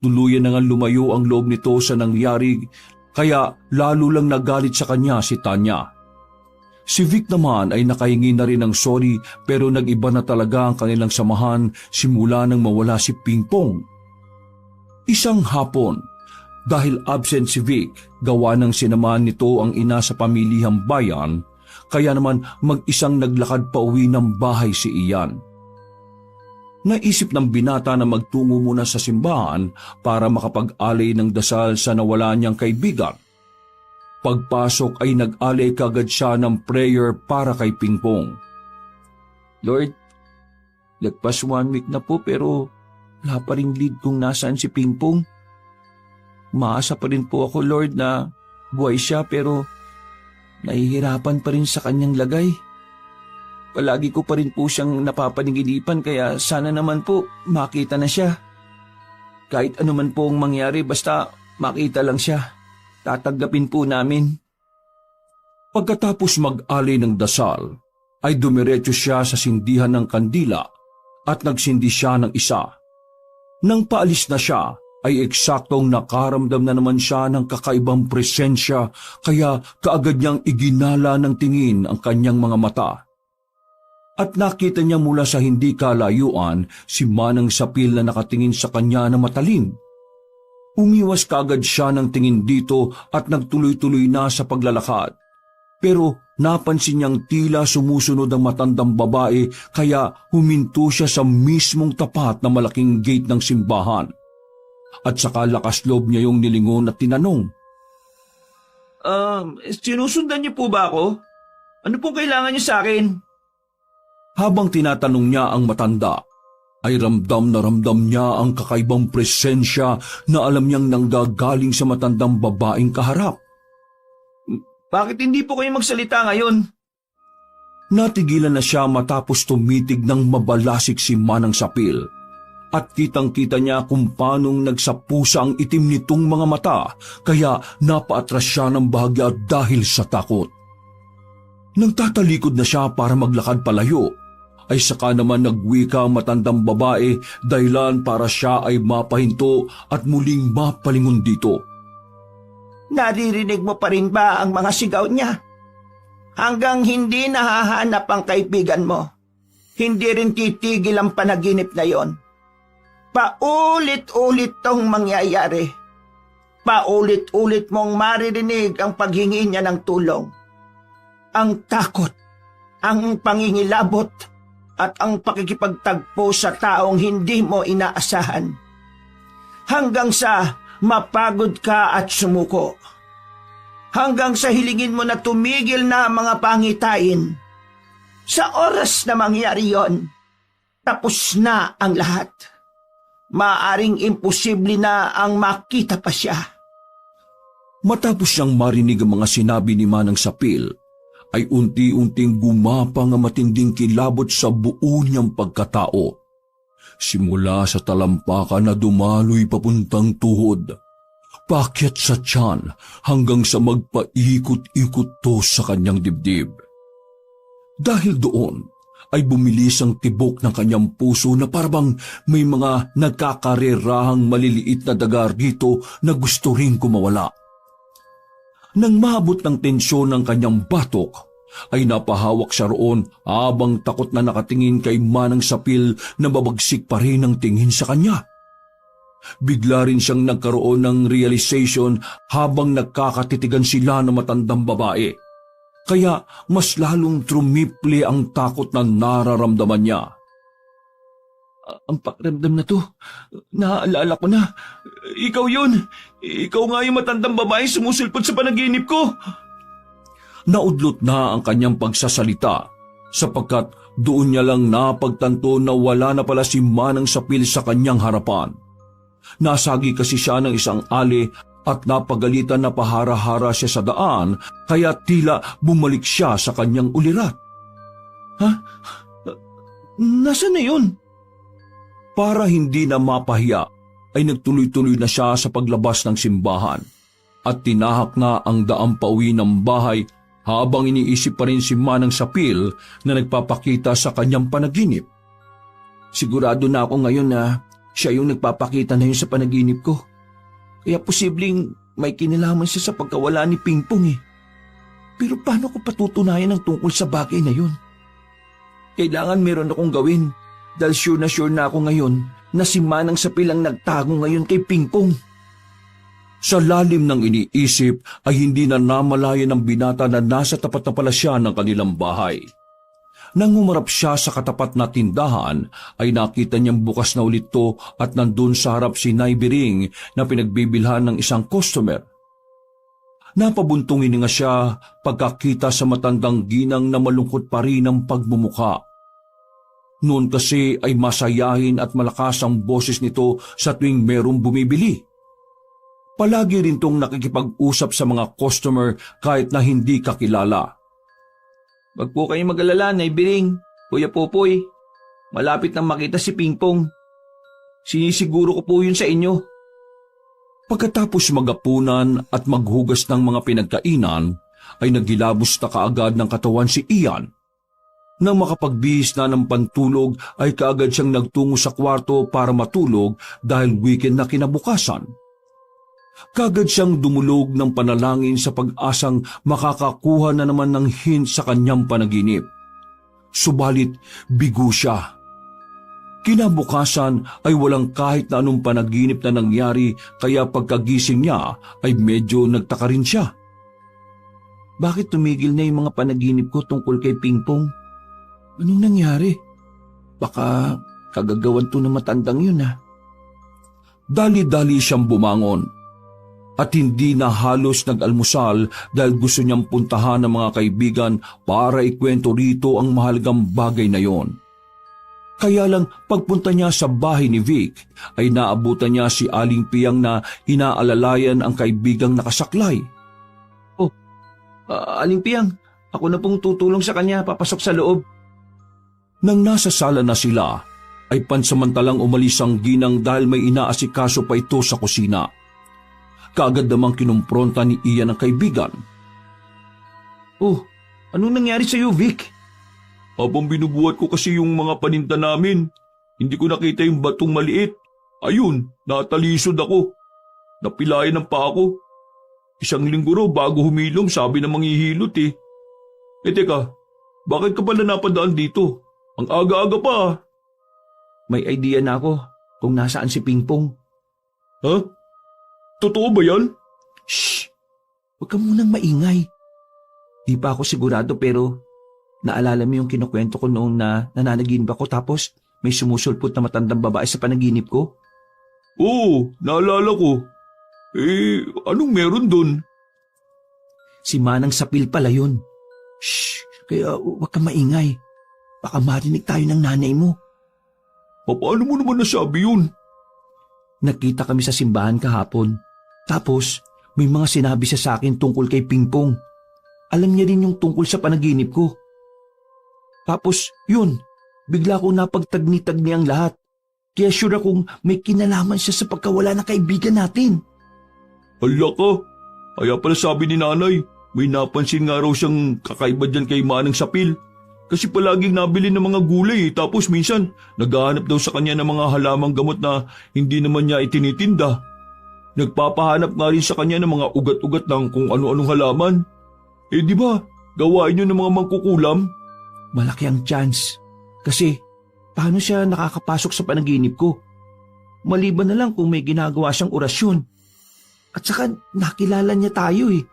Tuluyan na nga lumayo ang loob nito sa nangyari, kaya lalo lang nagalit sa kanya si Tanya. Si Vic naman ay nakahingi na rin ng sorry pero nag-iba na talaga ang kanilang samahan simula nang mawala si Pingpong. Isang hapon, dahil absent si Vic, gawa ng sinamahan nito ang ina sa pamilihang bayan, kaya naman mag-isang naglakad pa uwi ng bahay si Ian. Naisip ng binata na magtungo muna sa simbahan para makapag-alay ng dasal sa nawala niyang kaibigan. Pagpasok ay nag-alay kagad siya ng prayer para kay Pingpong. Lord, lagpas 1 week na po pero wala pa rin lead kung nasaan si Pingpong. Maasa pa rin po ako, Lord, na buhay siya pero nahihirapan pa rin sa kanyang lagay. Palagi ko pa rin po siyang napapaninginipan kaya sana naman po makita na siya. Kahit ano man po ang mangyari basta makita lang siya. Tatanggapin po namin. Pagkatapos mag-alay ng dasal, ay dumiretso siya sa sindihan ng kandila at nagsindi siya ng isa. Nang paalis na siya, ay eksaktong nakaramdam na naman siya ng kakaibang presensya kaya kaagad niyang iginala ng tingin ang kanyang mga mata. At nakita niya mula sa hindi kalayuan si Manang Sapil na nakatingin sa kanya na matalim. Umiwas kaagad siya ng tingin dito at nagtuloy-tuloy na sa paglalakad. Pero napansin niyang tila sumusunod ang matandang babae kaya huminto siya sa mismong tapat na malaking gate ng simbahan. At saka lakas loob niya yung nilingon at tinanong. Sinusundan niyo po ba ako? Ano pong kailangan niyo sa akin? Habang tinatanong niya ang matanda, ay ramdam niya ang kakaibang presensya na alam niyang nanggagaling sa matandang babaeng kaharap. Bakit hindi po kayo magsalita ngayon? Natigilan na siya matapos tumitig ng mabalasik si Manang Sapil. At kitang-kita niya kung paanong nagsapusa ang itim nitong mga mata, kaya napaatras siya ng bahagya dahil sa takot. Nang tatalikod na siya para maglakad palayo, ay saka naman nagwika ang matandang babae dahilan para siya ay mapahinto at muling mapalingon dito. Naririnig mo pa rin ba ang mga sigaw niya? Hanggang hindi nahahanap ang kaibigan mo, hindi rin titigil ang panaginip na yon. Paulit-ulit tong mangyayari. Paulit-ulit mong maririnig ang paghingi niya ng tulong. Ang takot, ang pangingilabot, at ang pakikipagtagpo sa taong hindi mo inaasahan. Hanggang sa mapagod ka at sumuko. Hanggang sa hilingin mo na tumigil na ang mga pangitain. Sa oras na mangyari yon, tapos na ang lahat. Maaring imposible na ang makita pa siya. Matapos siyang marinig ang mga sinabi ni Manang Sapil, ay unti-unting gumapang ang matinding kilabot sa buo niyang pagkatao. Simula sa talampakan na dumaloy papuntang tuhod, paakyat sa tiyan hanggang sa magpaikot-ikot to sa kanyang dibdib. Dahil doon, ay bumilis ang tibok ng kanyang puso na parang may mga nagkakarerahang maliliit na daga rito na gusto ring kumawala. Nang maabot ng tensyon ng kanyang batok, ay napahawak siya roon habang takot na nakatingin kay Manang Sapil na babagsik pa rin ang tingin sa kanya. Bigla rin siyang nagkaroon ng realization habang nagkakatitigan sila ng matandang babae. Kaya mas lalong trumipli ang takot na nararamdaman niya. Ang pakiramdam na to, naaalala ko na. Ikaw yun. Ikaw nga yung matandang babae sumusulpot sa panaginip ko. Naudlot na ang kanyang pagsasalita sapagkat doon niya lang napagtanto na wala na pala si Manang Sapil sa kanyang harapan. Nasagi kasi siya ng isang ali at napagalitan na pahara-hara siya sa daan kaya tila bumalik siya sa kanyang ulirat. Ha? Nasaan na yun? Para hindi na mapahiya, ay nagtuloy-tuloy na siya sa paglabas ng simbahan at tinahak na ang daang pauwi ng bahay habang iniisip pa rin si Manang Sapil na nagpapakita sa kanyang panaginip. Sigurado na ako ngayon na siya yung nagpapakita na yun sa panaginip ko. Kaya posibleng may kinalaman siya sa pagkawala ni Pingpong eh. Pero paano ko patutunayan ang tungkol sa bagay na yun? Kailangan meron akong gawin dahil sure na ako ngayon na si Manang Sapil ang nagtago ngayon kay Pingpong. Sa lalim ng iniisip ay hindi na namalayan ng binata na nasa tapat na pala siya ng kanilang bahay. Nang humarap siya sa katapat na tindahan, ay nakita niyang bukas na ulit to at nandun sa harap si Nay Biring na pinagbibilhan ng isang customer. Napabuntong hininga siya pagkakita sa matandang ginang na malungkot pa rin ang pagmumukha. Noon kasi ay masayahin at malakas ang boses nito sa tuwing merong bumibili. Palagi rin tong nakikipag-usap sa mga customer kahit na hindi kakilala. Wag po kayong mag-alala, Nay Biring, Kuya Popoy. Malapit nang makita si Pingpong. Sinisiguro ko po yun sa inyo. Pagkatapos magapunan at maghugas ng mga pinagkainan, ay naghilabos na kaagad ng katawan si Ian. Nang makapagbihis na ng pantulog ay kaagad siyang nagtungo sa kwarto para matulog dahil weekend na kinabukasan. Kaagad siyang dumulog ng panalangin sa pag-asang makakakuha na naman ng hint sa kanyang panaginip. Subalit bigo siya. Kinabukasan ay walang kahit na anong panaginip na nangyari kaya pagkagising niya ay medyo nagtaka rin siya. Bakit tumigil na yung mga panaginip ko tungkol kay Pingpong? Anong nangyari? Baka kagagawan to ng matandang yun ha. Dali-dali siyang bumangon at hindi na halos nag-almusal dahil gusto niyang puntahan ng mga kaibigan para ikwento rito ang mahalagang bagay na yon. Kaya lang pagpunta niya sa bahay ni Vic ay naabutan niya si Aling Piang na inaalalayan ang kaibigang nakasaklay. Oh, Aling Piang, ako na pong tutulong sa kanya papasok sa loob. Nang nasa sala na sila, ay pansamantalang umalis ang ginang dahil may inaasikaso pa ito sa kusina. Kaagad namang kinumpronta ni Ian ang kaibigan. Oh, anong nangyari sa iyo, Vic? Habang binubuhat ko kasi yung mga paninda namin, hindi ko nakita yung batong maliit. Ayun, natalisod ako. Napilayan ng paa ko. Isang linggo raw bago humilom, sabi ng manghihilot eh. Teka, bakit ka pala napadaan dito? Ang aga-aga pa ah. May idea na ako kung nasaan si Pingpong. Ha? Totoo ba yan? Shh! Huwag ka munang maingay. Di pa ako sigurado pero naalala mo yung kinukwento ko noong na nananaginip ako tapos may sumusulpot na matandang babae sa panaginip ko? Oo, naalala ko. Anong meron dun? Si Manang Sapil pala yun. Shh! Kaya huwag ka maingay. Baka marinig tayo ng nanay mo. Paano mo naman nasabi yun? Nakita kami sa simbahan kahapon. Tapos may mga sinabi siya sa akin tungkol kay Pingpong. Alam niya rin yung tungkol sa panaginip ko. Tapos yun, bigla ko napagtagni-tagni ang lahat. Kaya sure akong may kinalaman siya sa pagkawala ng kaibigan natin. Hala ka, kaya pala sabi ni nanay, may napansin nga raw siyang kakaiba dyan kay Manang Sapil. Kasi palaging nabili ng mga gulay tapos minsan naghahanap daw sa kanya ng mga halamang gamot na hindi naman niya itinitinda. Nagpapahanap nga rin sa kanya ng mga ugat-ugat ng kung ano-anong halaman. Di ba, gawain niyo ng mga mangkukulam? Malaki ang chance. Kasi paano siya nakakapasok sa panaginip ko? Maliban na lang kung may ginagawa siyang orasyon. At saka nakilala niya tayo eh.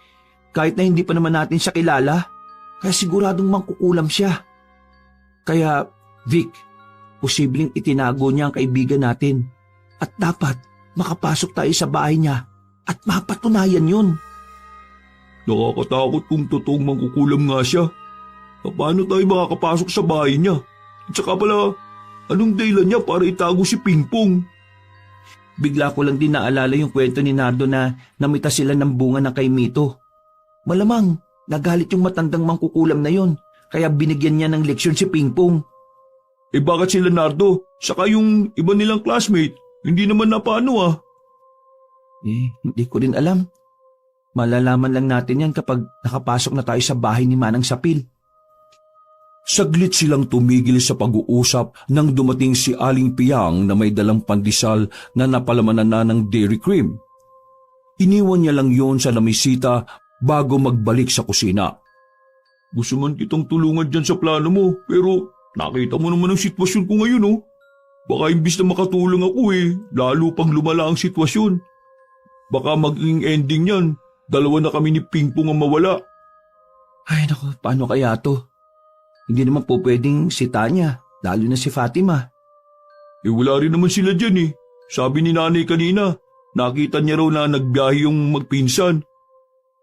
Kahit na hindi pa naman natin siya kilala, kaya siguradong mangkukulam siya. Kaya, Vic, posibleng itinago niya ang kaibigan natin. At dapat makapasok tayo sa bahay niya at mapatunayan yun. Nakakatakot kung totoong mangkukulam nga siya. Paano tayo makakapasok sa bahay niya? At saka pala, anong dahilan niya para itago si Pingpong? Bigla ko lang din naalala yung kwento ni Nardo na namita sila ng bunga ng kay Mito. Malamang, nagalit yung matandang mangkukulam na yon, kaya binigyan niya ng leksyon si Pingpong. Bakit sila Nardo? Saka yung iba nilang classmate, hindi naman na paano ah. Hindi ko rin alam. Malalaman lang natin yan kapag nakapasok na tayo sa bahay ni Manang Sapil. Saglit silang tumigil sa pag-uusap nang dumating si Aling Piang na may dalang pandesal na napalamanan na ng dairy cream. Iniwan niya lang yon sa lamisita bago magbalik sa kusina. Gusto man kitang tulungan dyan sa plano mo, pero nakita mo naman ang sitwasyon ko ngayon oh. Baka imbis na makatulong ako lalo pang lumala ang sitwasyon. Baka maging ending yan, dalawa na kami ni Pingpong ang mawala. Ay naku, paano kaya to? Hindi naman po pwedeng si Tanya, lalo na si Fatima. Wala rin naman sila dyan Sabi ni nanay kanina, nakita niya raw na nagbiyahe yung magpinsan.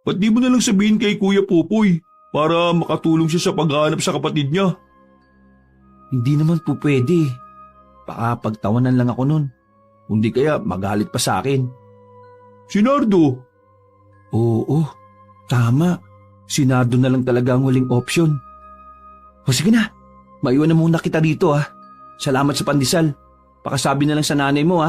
Ba't di mo na lang sabihin kay Kuya Popoy para makatulong siya sa paghahanap sa kapatid niya? Hindi naman po pwede. Baka pagtawanan lang ako nun. Hindi kaya magalit pa sa akin. Si Nardo? Oo, tama. Si Nardo na lang talaga ang huling option. O sige na, maiwan na muna kita dito Salamat sa pandesal. Pakasabi na lang sa nanay mo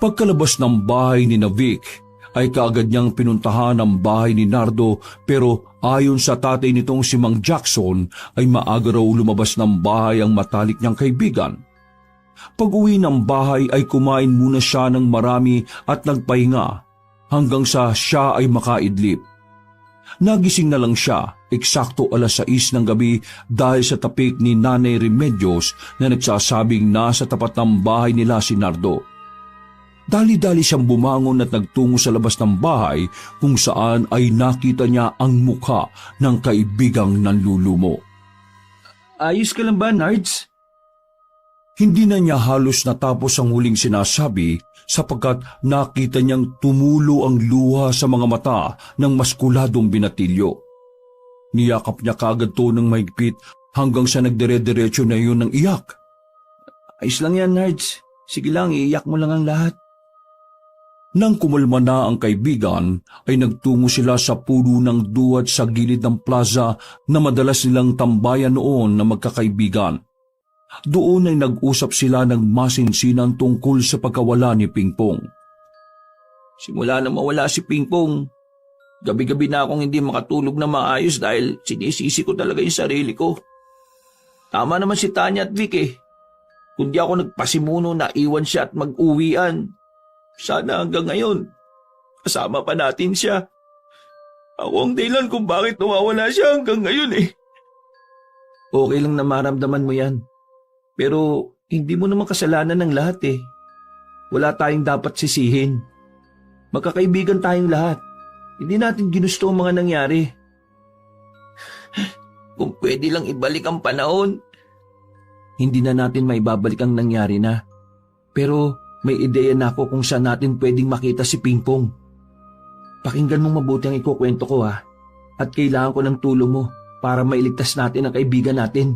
Pagkalabas ng bahay ni Vic, ay kaagad niyang pinuntahan ang bahay ni Nardo pero ayon sa tatay nitong si Mang Jackson ay maaga raw lumabas ng bahay ang matalik niyang kaibigan. Pag-uwi ng bahay ay kumain muna siya ng marami at nagpahinga hanggang sa siya ay makaidlip. Nagising na lang siya eksakto 6:00 ng gabi dahil sa tapik ni Nanay Remedios na nagsasabing nasa tapat ng bahay nila si Nardo. Dali-dali siyang bumangon at nagtungo sa labas ng bahay kung saan ay nakita niya ang mukha ng kaibigang nanlulumo. Ayos ka lang ba, Nards? Hindi na niya halos natapos ang huling sinasabi sapagkat nakita niyang tumulo ang luha sa mga mata ng maskuladong binatilyo. Niyakap niya kaagad to ng mahigpit hanggang sa nagdire-diretso na yun ng iyak. Ayos lang yan, Nards. Sige lang, iiyak mo lang ang lahat. Nang kumalma na ang kaibigan, ay nagtungo sila sa puno ng duwat sa gilid ng plaza na madalas nilang tambayan noon na magkakaibigan. Doon ay nag-usap sila ng masinsinan tungkol sa pagkawala ni Pingpong. Simula na mawala si Pingpong, gabi-gabi na akong hindi makatulog na maayos dahil sinisisi ko talaga yung sarili ko. Tama naman si Tanya at Vic eh. Kung di ako nagpasimuno na iwan siya at mag-uwian, sana hanggang ngayon, kasama pa natin siya. Ako ang dahilan kung bakit nawawala siya hanggang ngayon eh. Okay lang na maramdaman mo yan. Pero hindi mo naman kasalanan ng lahat eh. Wala tayong dapat sisihin. Magkakaibigan tayong lahat. Hindi natin ginusto ang mga nangyari. Kung pwede lang ibalik ang panahon. Hindi na natin maibabalik ang nangyari na. Pero may ideya na ako kung saan natin pwedeng makita si Pingpong. Pakinggan mong mabuti ang ikukwento ko ha. At kailangan ko ng tulong mo para mailigtas natin ang kaibigan natin.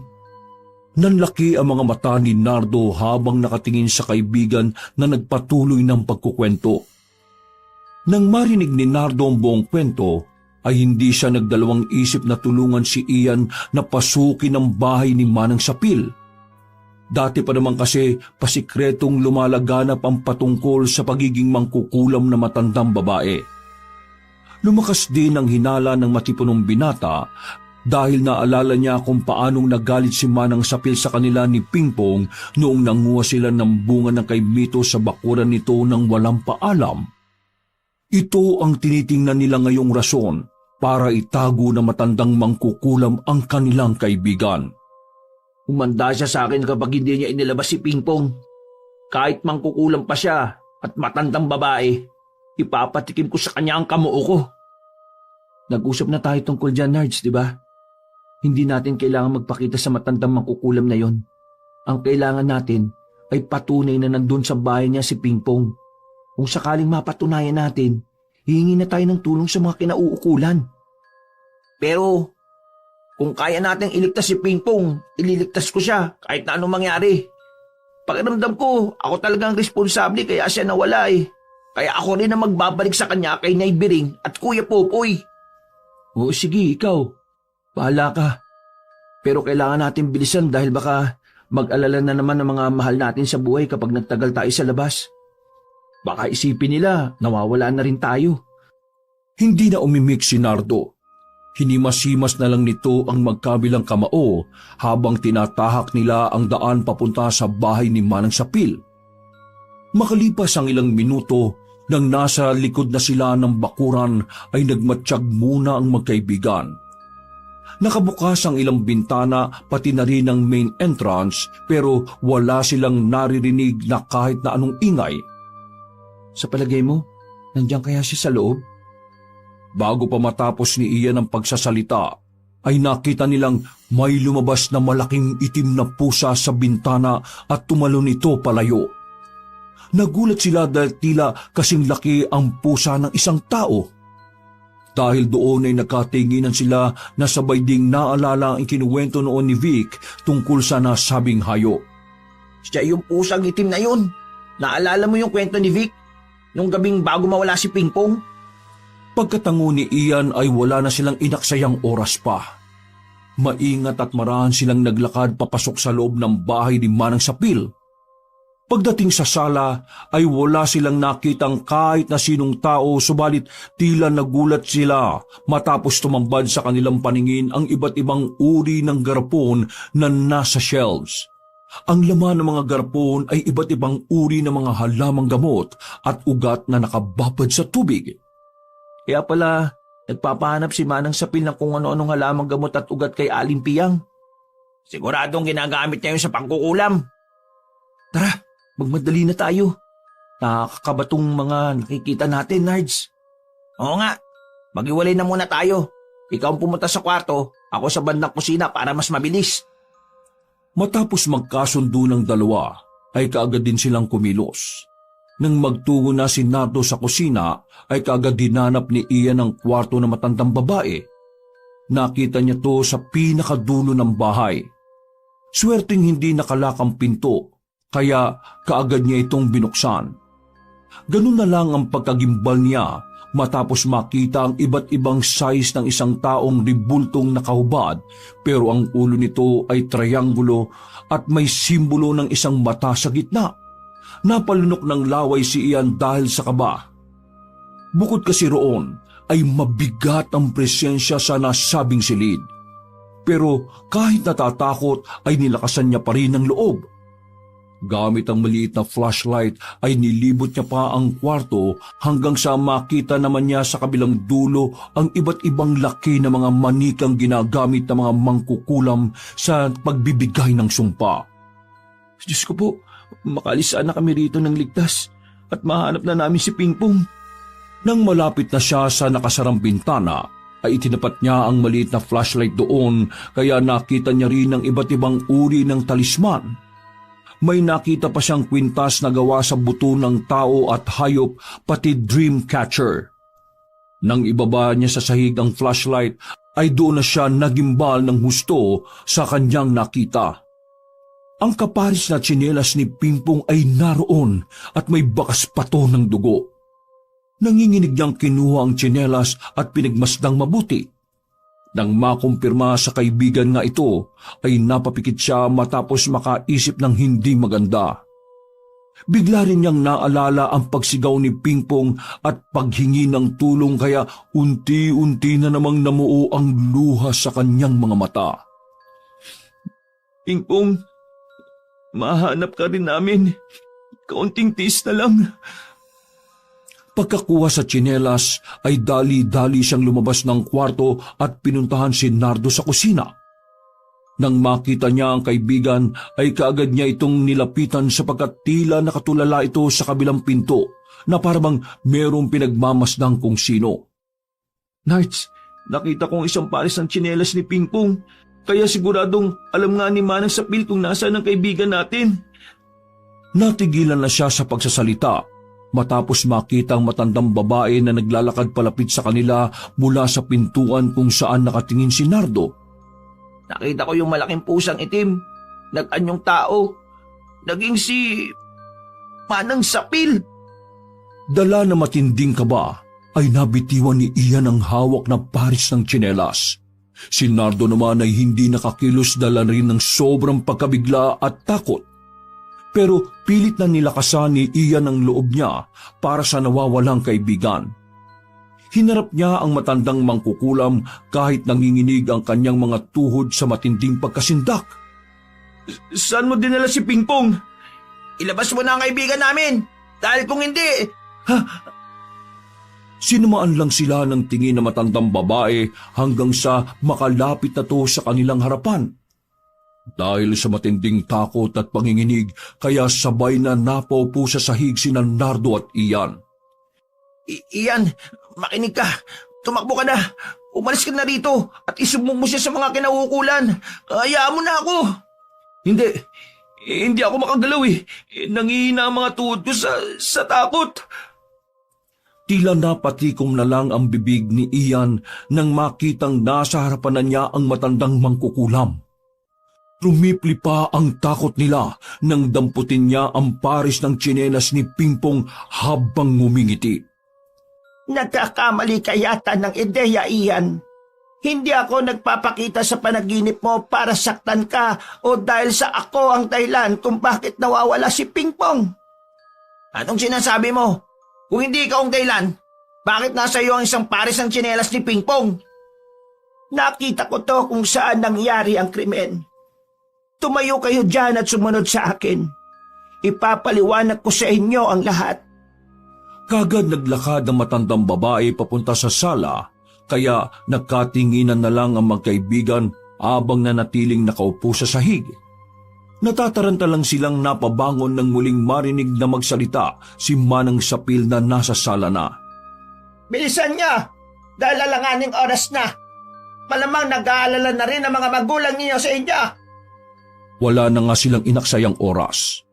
Nanlaki ang mga mata ni Nardo habang nakatingin sa kaibigan na nagpatuloy ng pagkukwento. Nang marinig ni Nardo ang buong kwento, ay hindi siya nagdalawang isip na tulungan si Ian na pasukin ang bahay ni Manang Sapil. Dati pa naman kasi pasikretong lumalaganap ang patungkol sa pagiging mangkukulam na matandang babae. Lumakas din ang hinala ng matipunong binata dahil naalala niya kung paanong nagalit si Manang Sapil sa kanila ni Pingpong noong nanguha sila ng bunga ng kay Mito sa bakuran nito nang walang paalam. Ito ang tinitingnan nila ngayong rason para itago na matandang mangkukulam ang kanilang kaibigan. Humanda siya sa akin kapag hindi niya inilabas si Pingpong. Kahit mangkukulam pa siya at matandang babae, ipapatikim ko sa kanya ang kamuo ko. Nag-usap na tayo tungkol dyan, Nards, di ba? Hindi natin kailangan magpakita sa matandang mangkukulam na yon. Ang kailangan natin ay patunay na nandun sa bahay niya si Pingpong. Kung sakaling mapatunayan natin, hihingi na tayo ng tulong sa mga kinauukulan. Pero kung kaya nating iligtas si Pingpong, ililigtas ko siya kahit na anong mangyari. Pakiramdam ko, ako talagang responsable kaya siya nawala eh. Kaya ako rin ang magbabalik sa kanya kay Nay Biring at Kuya Popoy. Oo sige, ikaw. Bahala ka. Pero kailangan natin bilisan dahil baka mag-alala na naman ang mga mahal natin sa buhay kapag nagtagal tayo sa labas. Baka isipin nila, nawawala na rin tayo. Hindi na umimik si Nardo. Hinimasimas na lang nito ang magkabilang kamao habang tinatahak nila ang daan papunta sa bahay ni Manang Sapil. Makalipas ang ilang minuto, nang nasa likod na sila ng bakuran ay nagmatsyag muna ang magkaibigan. Nakabukas ang ilang bintana pati na rin ang main entrance pero wala silang naririnig na kahit na anong ingay. Sa palagay mo, nandiyan kaya siya sa loob? Bago pa matapos ni Ian ang pagsasalita, ay nakita nilang may lumabas na malaking itim na pusa sa bintana at tumalon ito palayo. Nagulat sila dahil tila kasing laki ang pusa ng isang tao. Dahil doon ay nakatinginan sila na sabay ding naalala ang ikinuwento noon ni Vic tungkol sa nasabing hayop. Siya yung pusang itim na yun. Naalala mo yung kwento ni Vic? Nung gabing bago mawala si Pingpong? Pagkatango ni Ian ay wala na silang inaksayang oras pa. Maingat at marahan silang naglakad papasok sa loob ng bahay ni Manang Sapil. Pagdating sa sala ay wala silang nakitang kahit na sinong tao subalit tila nagulat sila matapos tumambad sa kanilang paningin ang iba't ibang uri ng garapon na nasa shelves. Ang laman ng mga garapon ay iba't ibang uri ng mga halamang gamot at ugat na nakababad sa tubig. Kaya pala, nagpapahanap si Manang Sapil ng kung ano-anong halamang gamot at ugat kay Aling Piyang. Siguradong ginagamit niya yun sa pangkukulam. Tara, magmadali na tayo. Nakakabatong mga nakikita natin, Nards. Oo nga, maghiwalay na muna tayo. Ikaw ang pumunta sa kwarto, ako sa bandang kusina para mas mabilis. Matapos magkasundo ng dalawa, ay kaagad din silang kumilos. Nang magtungo na si Nardo sa kusina, ay kaagad dinanap ni Ian ang kwarto ng matandang babae. Nakita niya to sa pinakadulo ng bahay. Swerteng hindi nakalakang pinto, kaya kaagad niya itong binuksan. Ganun na lang ang pagkagimbal niya matapos makita ang iba't ibang size ng isang taong ribultong nakahubad pero ang ulo nito ay trianggulo at may simbolo ng isang mata sa gitna. Napalunok ng laway si Ian dahil sa kaba. Bukod kasi roon ay mabigat ang presensya sa nasabing silid. Pero kahit natatakot ay nilakasan niya pa rin ang loob. Gamit ang maliit na flashlight ay nilibot niya pa ang kwarto hanggang sa makita naman niya sa kabilang dulo ang iba't ibang laki na mga manikang ginagamit ng mga mangkukulam sa pagbibigay ng sumpa. Diyos ko po, makalis sana kami rito ng ligtas at mahanap na namin si Pingpong. Nang malapit na siya sa nakasarang bintana, ay itinapat niya ang maliit na flashlight doon kaya nakita niya rin ang iba't ibang uri ng talisman. May nakita pa siyang kwintas na gawa sa buto ng tao at hayop pati dream catcher. Nang ibaba niya sa sahig ang flashlight ay doon na siya nagimbal ng husto sa kanyang nakita. Ang kaparis na tsinelas ni Pingpong ay naroon at may bakas pato ng dugo. Nanginginig niyang kinuha ang tsinelas at pinagmasdang mabuti. Nang makumpirma sa kaibigan nga ito, ay napapikit siya matapos makaisip ng hindi maganda. Bigla rin niyang naalala ang pagsigaw ni Pingpong at paghingi ng tulong kaya unti-unti na namang namuo ang luha sa kanyang mga mata. Pingpong, mahanap ka rin namin. Kaunting tiis na lang. Pagkakuha sa tsinelas ay dali-dali siyang lumabas ng kwarto at pinuntahan si Nardo sa kusina. Nang makita niya ang kaibigan ay kaagad niya itong nilapitan sapagkat tila nakatulala ito sa kabilang pinto na parang merong pinagmamasdang kung sino. Nards, nakita kong isang pares ng tsinelas ni Pingpong. Kaya siguradong alam nga ni Manang Sapil kung nasaan ang kaibigan natin. Natigilan na siya sa pagsasalita matapos makita ang matandang babae na naglalakad palapit sa kanila mula sa pintuan kung saan nakatingin si Nardo. Nakita ko yung malaking pusang itim. Nag-anyong tao. Naging si Manang Sapil. Dala na matinding kaba ay nabitiwan ni Ian ang hawak na paris ng tsinelas. Si Nardo naman ay hindi nakakilos dala rin ng sobrang pagkabigla at takot. Pero pilit na nilakasan ni Ian ang loob niya para sa nawawalang kaibigan. Hinarap niya ang matandang mangkukulam kahit nanginginig ang kanyang mga tuhod sa matinding pagkasindak. Saan mo dinala si Pingpong? Ilabas mo na ang kaibigan namin. Dahil kung hindi... Sinumaan lang sila ng tingin na matandang babae hanggang sa makalapit na to sa kanilang harapan. Dahil sa matinding takot at panginginig, kaya sabay na napaupo sa sahig sina Nardo at Ian. Ian, makinig ka. Tumakbo ka na. Umalis ka na rito at isumbong mo siya sa mga kinauukulan. Hayaan mo na ako. Hindi ako makagalaw eh. Nangihina ang mga tuhod ko sa takot. Tila napatikom na lang ang bibig ni Ian nang makitang nasa harapan na niya ang matandang mangkukulam. Rumipli pa ang takot nila nang damputin niya ang paris ng tsinelas ni Pingpong habang ngumingiti. Nagkakamali ka yata ng ideya, Ian. Hindi ako nagpapakita sa panaginip mo para saktan ka o dahil sa ako ang dahilan kung bakit nawawala si Pingpong. Anong sinasabi mo? Kung hindi ikaw ang dahilan, bakit nasa iyo ang isang pares ng tsinelas ni Pingpong? Nakita ko to kung saan nangyari ang krimen. Tumayo kayo dyan at sumunod sa akin. Ipapaliwanag ko sa inyo ang lahat. Kagad naglakad ang matandang babae papunta sa sala, kaya nagkatinginan na lang ang magkaibigan habang nanatiling nakaupo sa sahig. Natataranta lang silang napabangon nang muling marinig na magsalita si Manang Sapil na nasa sala na. Bilisan niyo! Dahil alanganing oras na. Malamang nag-aalala na rin ang mga magulang niyo sa inyo. Wala na nga silang inaksayang oras.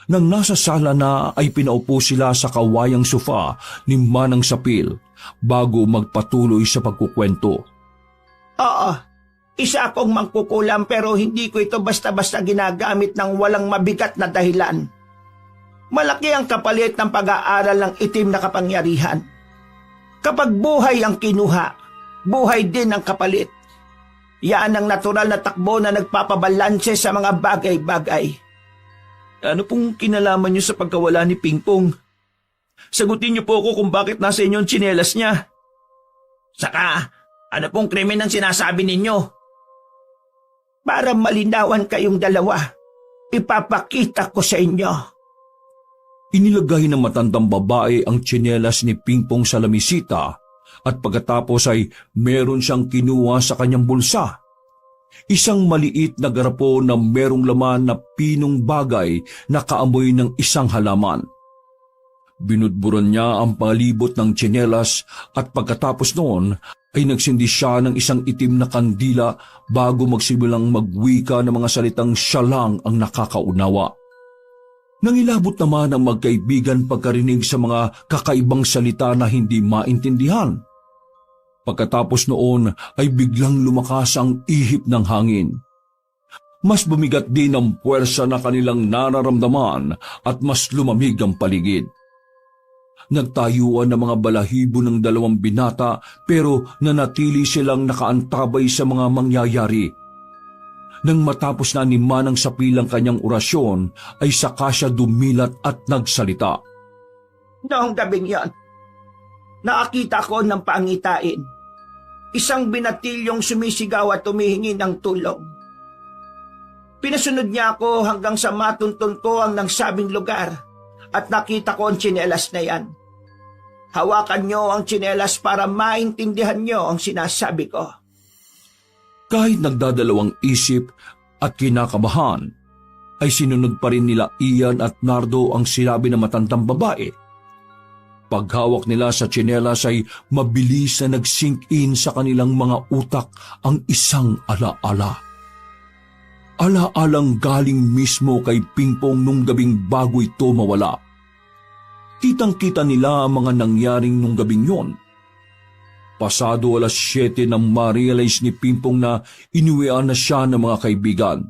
Nang nasa sala na ay pinaupo sila sa kawayang sofa ni Manang Sapil bago magpatuloy sa pagkukwento. Oo, isa akong mangkukulam pero hindi ko ito basta-basta ginagamit ng walang mabigat na dahilan. Malaki ang kapalit ng pag-aaral ng itim na kapangyarihan. Kapag buhay ang kinuha, buhay din ang kapalit. Yan ang natural na takbo na nagpapabalanse sa mga bagay-bagay. Ano pong kinalaman niyo sa pagkawala ni Pingpong? Sagutin niyo po ako kung bakit nasa inyo ang tsinelas niya. Saka, ano pong krimen ang sinasabi ninyo? Para malinawan kayong dalawa, ipapakita ko sa inyo. Inilagay ng matandang babae ang tsinelas ni Pingpong sa lamisita at pagkatapos ay meron siyang kinuha sa kanyang bulsa. Isang maliit na garapo na merong laman na pinong bagay na kaamoy ng isang halaman. Binudburan niya ang palibot ng tsinelas at pagkatapos noon ay nagsindi siya ng isang itim na kandila bago magsimulang magwika ng mga salitang siya lang ang nakakaunawa. Nangilabot naman ang magkaibigan pagkarinig sa mga kakaibang salita na hindi maintindihan. Pagkatapos noon ay biglang lumakas ang ihip ng hangin. Mas bumigat din ang puwersa na kanilang nararamdaman at mas lumamig ang paligid. Nagtayuan ng mga balahibo ng dalawang binata pero nanatili silang nakaantabay sa mga mangyayari. Nang matapos na ni Manang Sapil ang kanyang orasyon ay saka siya dumilat at nagsalita. Noong gabing yon, nakakita ko ng pangitain. Isang binatilyong sumisigaw at tumihingi ng tulong. Pinasunod niya ako hanggang sa matuntun ko ang nagsabing lugar at nakita ko ang tsinelas na yan. Hawakan niyo ang tsinelas para maintindihan niyo ang sinasabi ko. Kahit nagdadalawang isip at kinakabahan, ay sinunod pa rin nila Ian at Nardo ang sinabi ng matandang babae. Paghawak nila sa tsinelas ay mabilis na nag-sink in sa kanilang mga utak ang isang alaala. Alaalang galing mismo kay Pingpong nung gabing bago ito mawala. Kitang-kita nila ang mga nangyaring nung gabing yon. Pasado 7:00 nang ma-realize ni Pingpong na inuwian na siya ng mga kaibigan.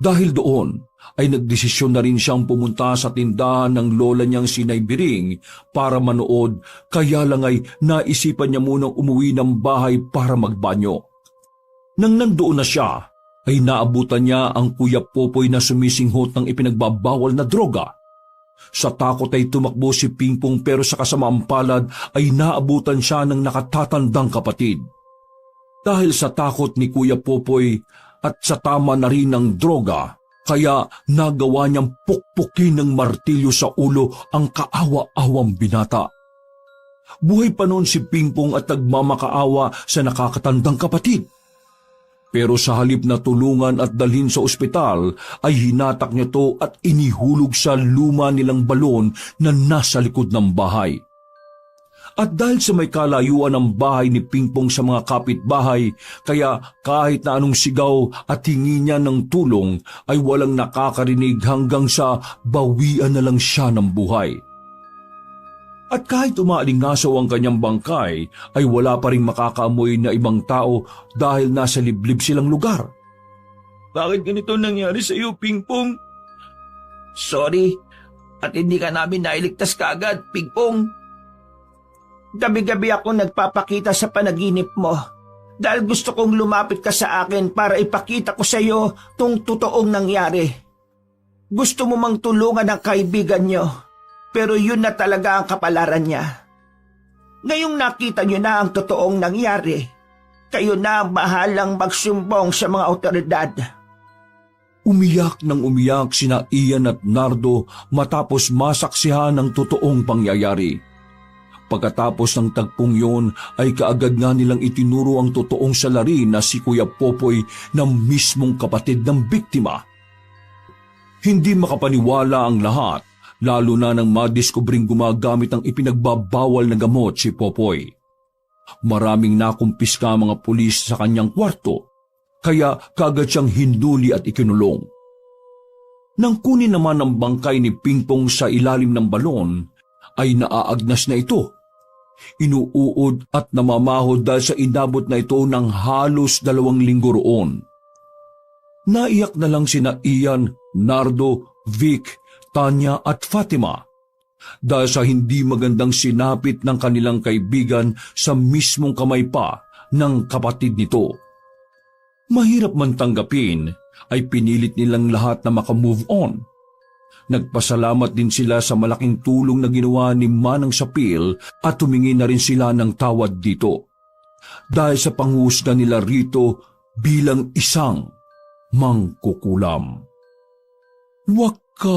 Dahil doon ay nagdesisyon na rin siyang pumunta sa tindahan ng lola niyang si Naybiring para manood, kaya lang ay naisipan niya munang umuwi ng bahay para magbanyo. Nang nandoon na siya, ay naabutan niya ang Kuya Popoy na sumisinghot ng ipinagbabawal na droga. Sa takot ay tumakbo si Pingpong pero sa kasamaang palad ay naabutan siya ng nakatatandang kapatid. Dahil sa takot ni Kuya Popoy at sa tama na rin ng droga, kaya nagawa niyang pukpukin ng martilyo sa ulo ang kaawa-awang binata. Buhay pa noon si Pingpong at nagmamakaawa sa nakakatandang kapatid. Pero sa halip na tulungan at dalhin sa ospital, ay hinatak niya to at inihulog sa luma nilang balon na nasa likod ng bahay. At dahil sa may kalayuan ng bahay ni Pingpong sa mga kapitbahay, kaya kahit na anong sigaw at hingi niya ng tulong ay walang nakakarinig hanggang sa bawian na lang siya ng buhay. At kahit umaalingasaw ang kanyang bangkay, ay wala pa rin makakaamoy na ibang tao dahil nasa liblib silang lugar. Bakit ganito nangyari sa iyo, Pingpong? Sorry, at hindi ka namin nailigtas kaagad, Pingpong. Gabi-gabi ako nagpapakita sa panaginip mo dahil gusto kong lumapit ka sa akin para ipakita ko sa iyo tong totoong nangyari. Gusto mo mang tulungan ang kaibigan niyo, pero yun na talaga ang kapalaran niya. Ngayong nakita niyo na ang totoong nangyari, kayo na ang bahalang magsumbong sa mga otoridad. Umiyak ng umiyak sina Ian at Nardo matapos masaksihan ng totoong pangyayari. Pagkatapos ng tagpong yun ay kaagad nga nilang itinuro ang totoong salarin na si Kuya Popoy na mismong kapatid ng biktima. Hindi makapaniwala ang lahat, lalo na nang madiskubring gumagamit ng ipinagbabawal na gamot si Popoy. Maraming nakumpiska ang mga pulis sa kanyang kwarto, kaya kaagad siyang hinuli at ikinulong. Nang kunin naman ang bangkay ni Pingpong sa ilalim ng balon, ay naaagnas na ito. Inuuod at namamahod dahil sa inabot na ito ng halos 2 linggo roon. Naiyak na lang sina Ian, Nardo, Vic, Tanya at Fatima dahil sa hindi magandang sinapit ng kanilang kaibigan sa mismong kamay pa ng kapatid nito. Mahirap man tanggapin, ay pinilit nilang lahat na makamove on. Nagpasalamat din sila sa malaking tulong na ginawa ni Manang Sapil at humingi na rin sila ng tawad dito. Dahil sa panghusga nila rito bilang isang mangkukulam. Wakas!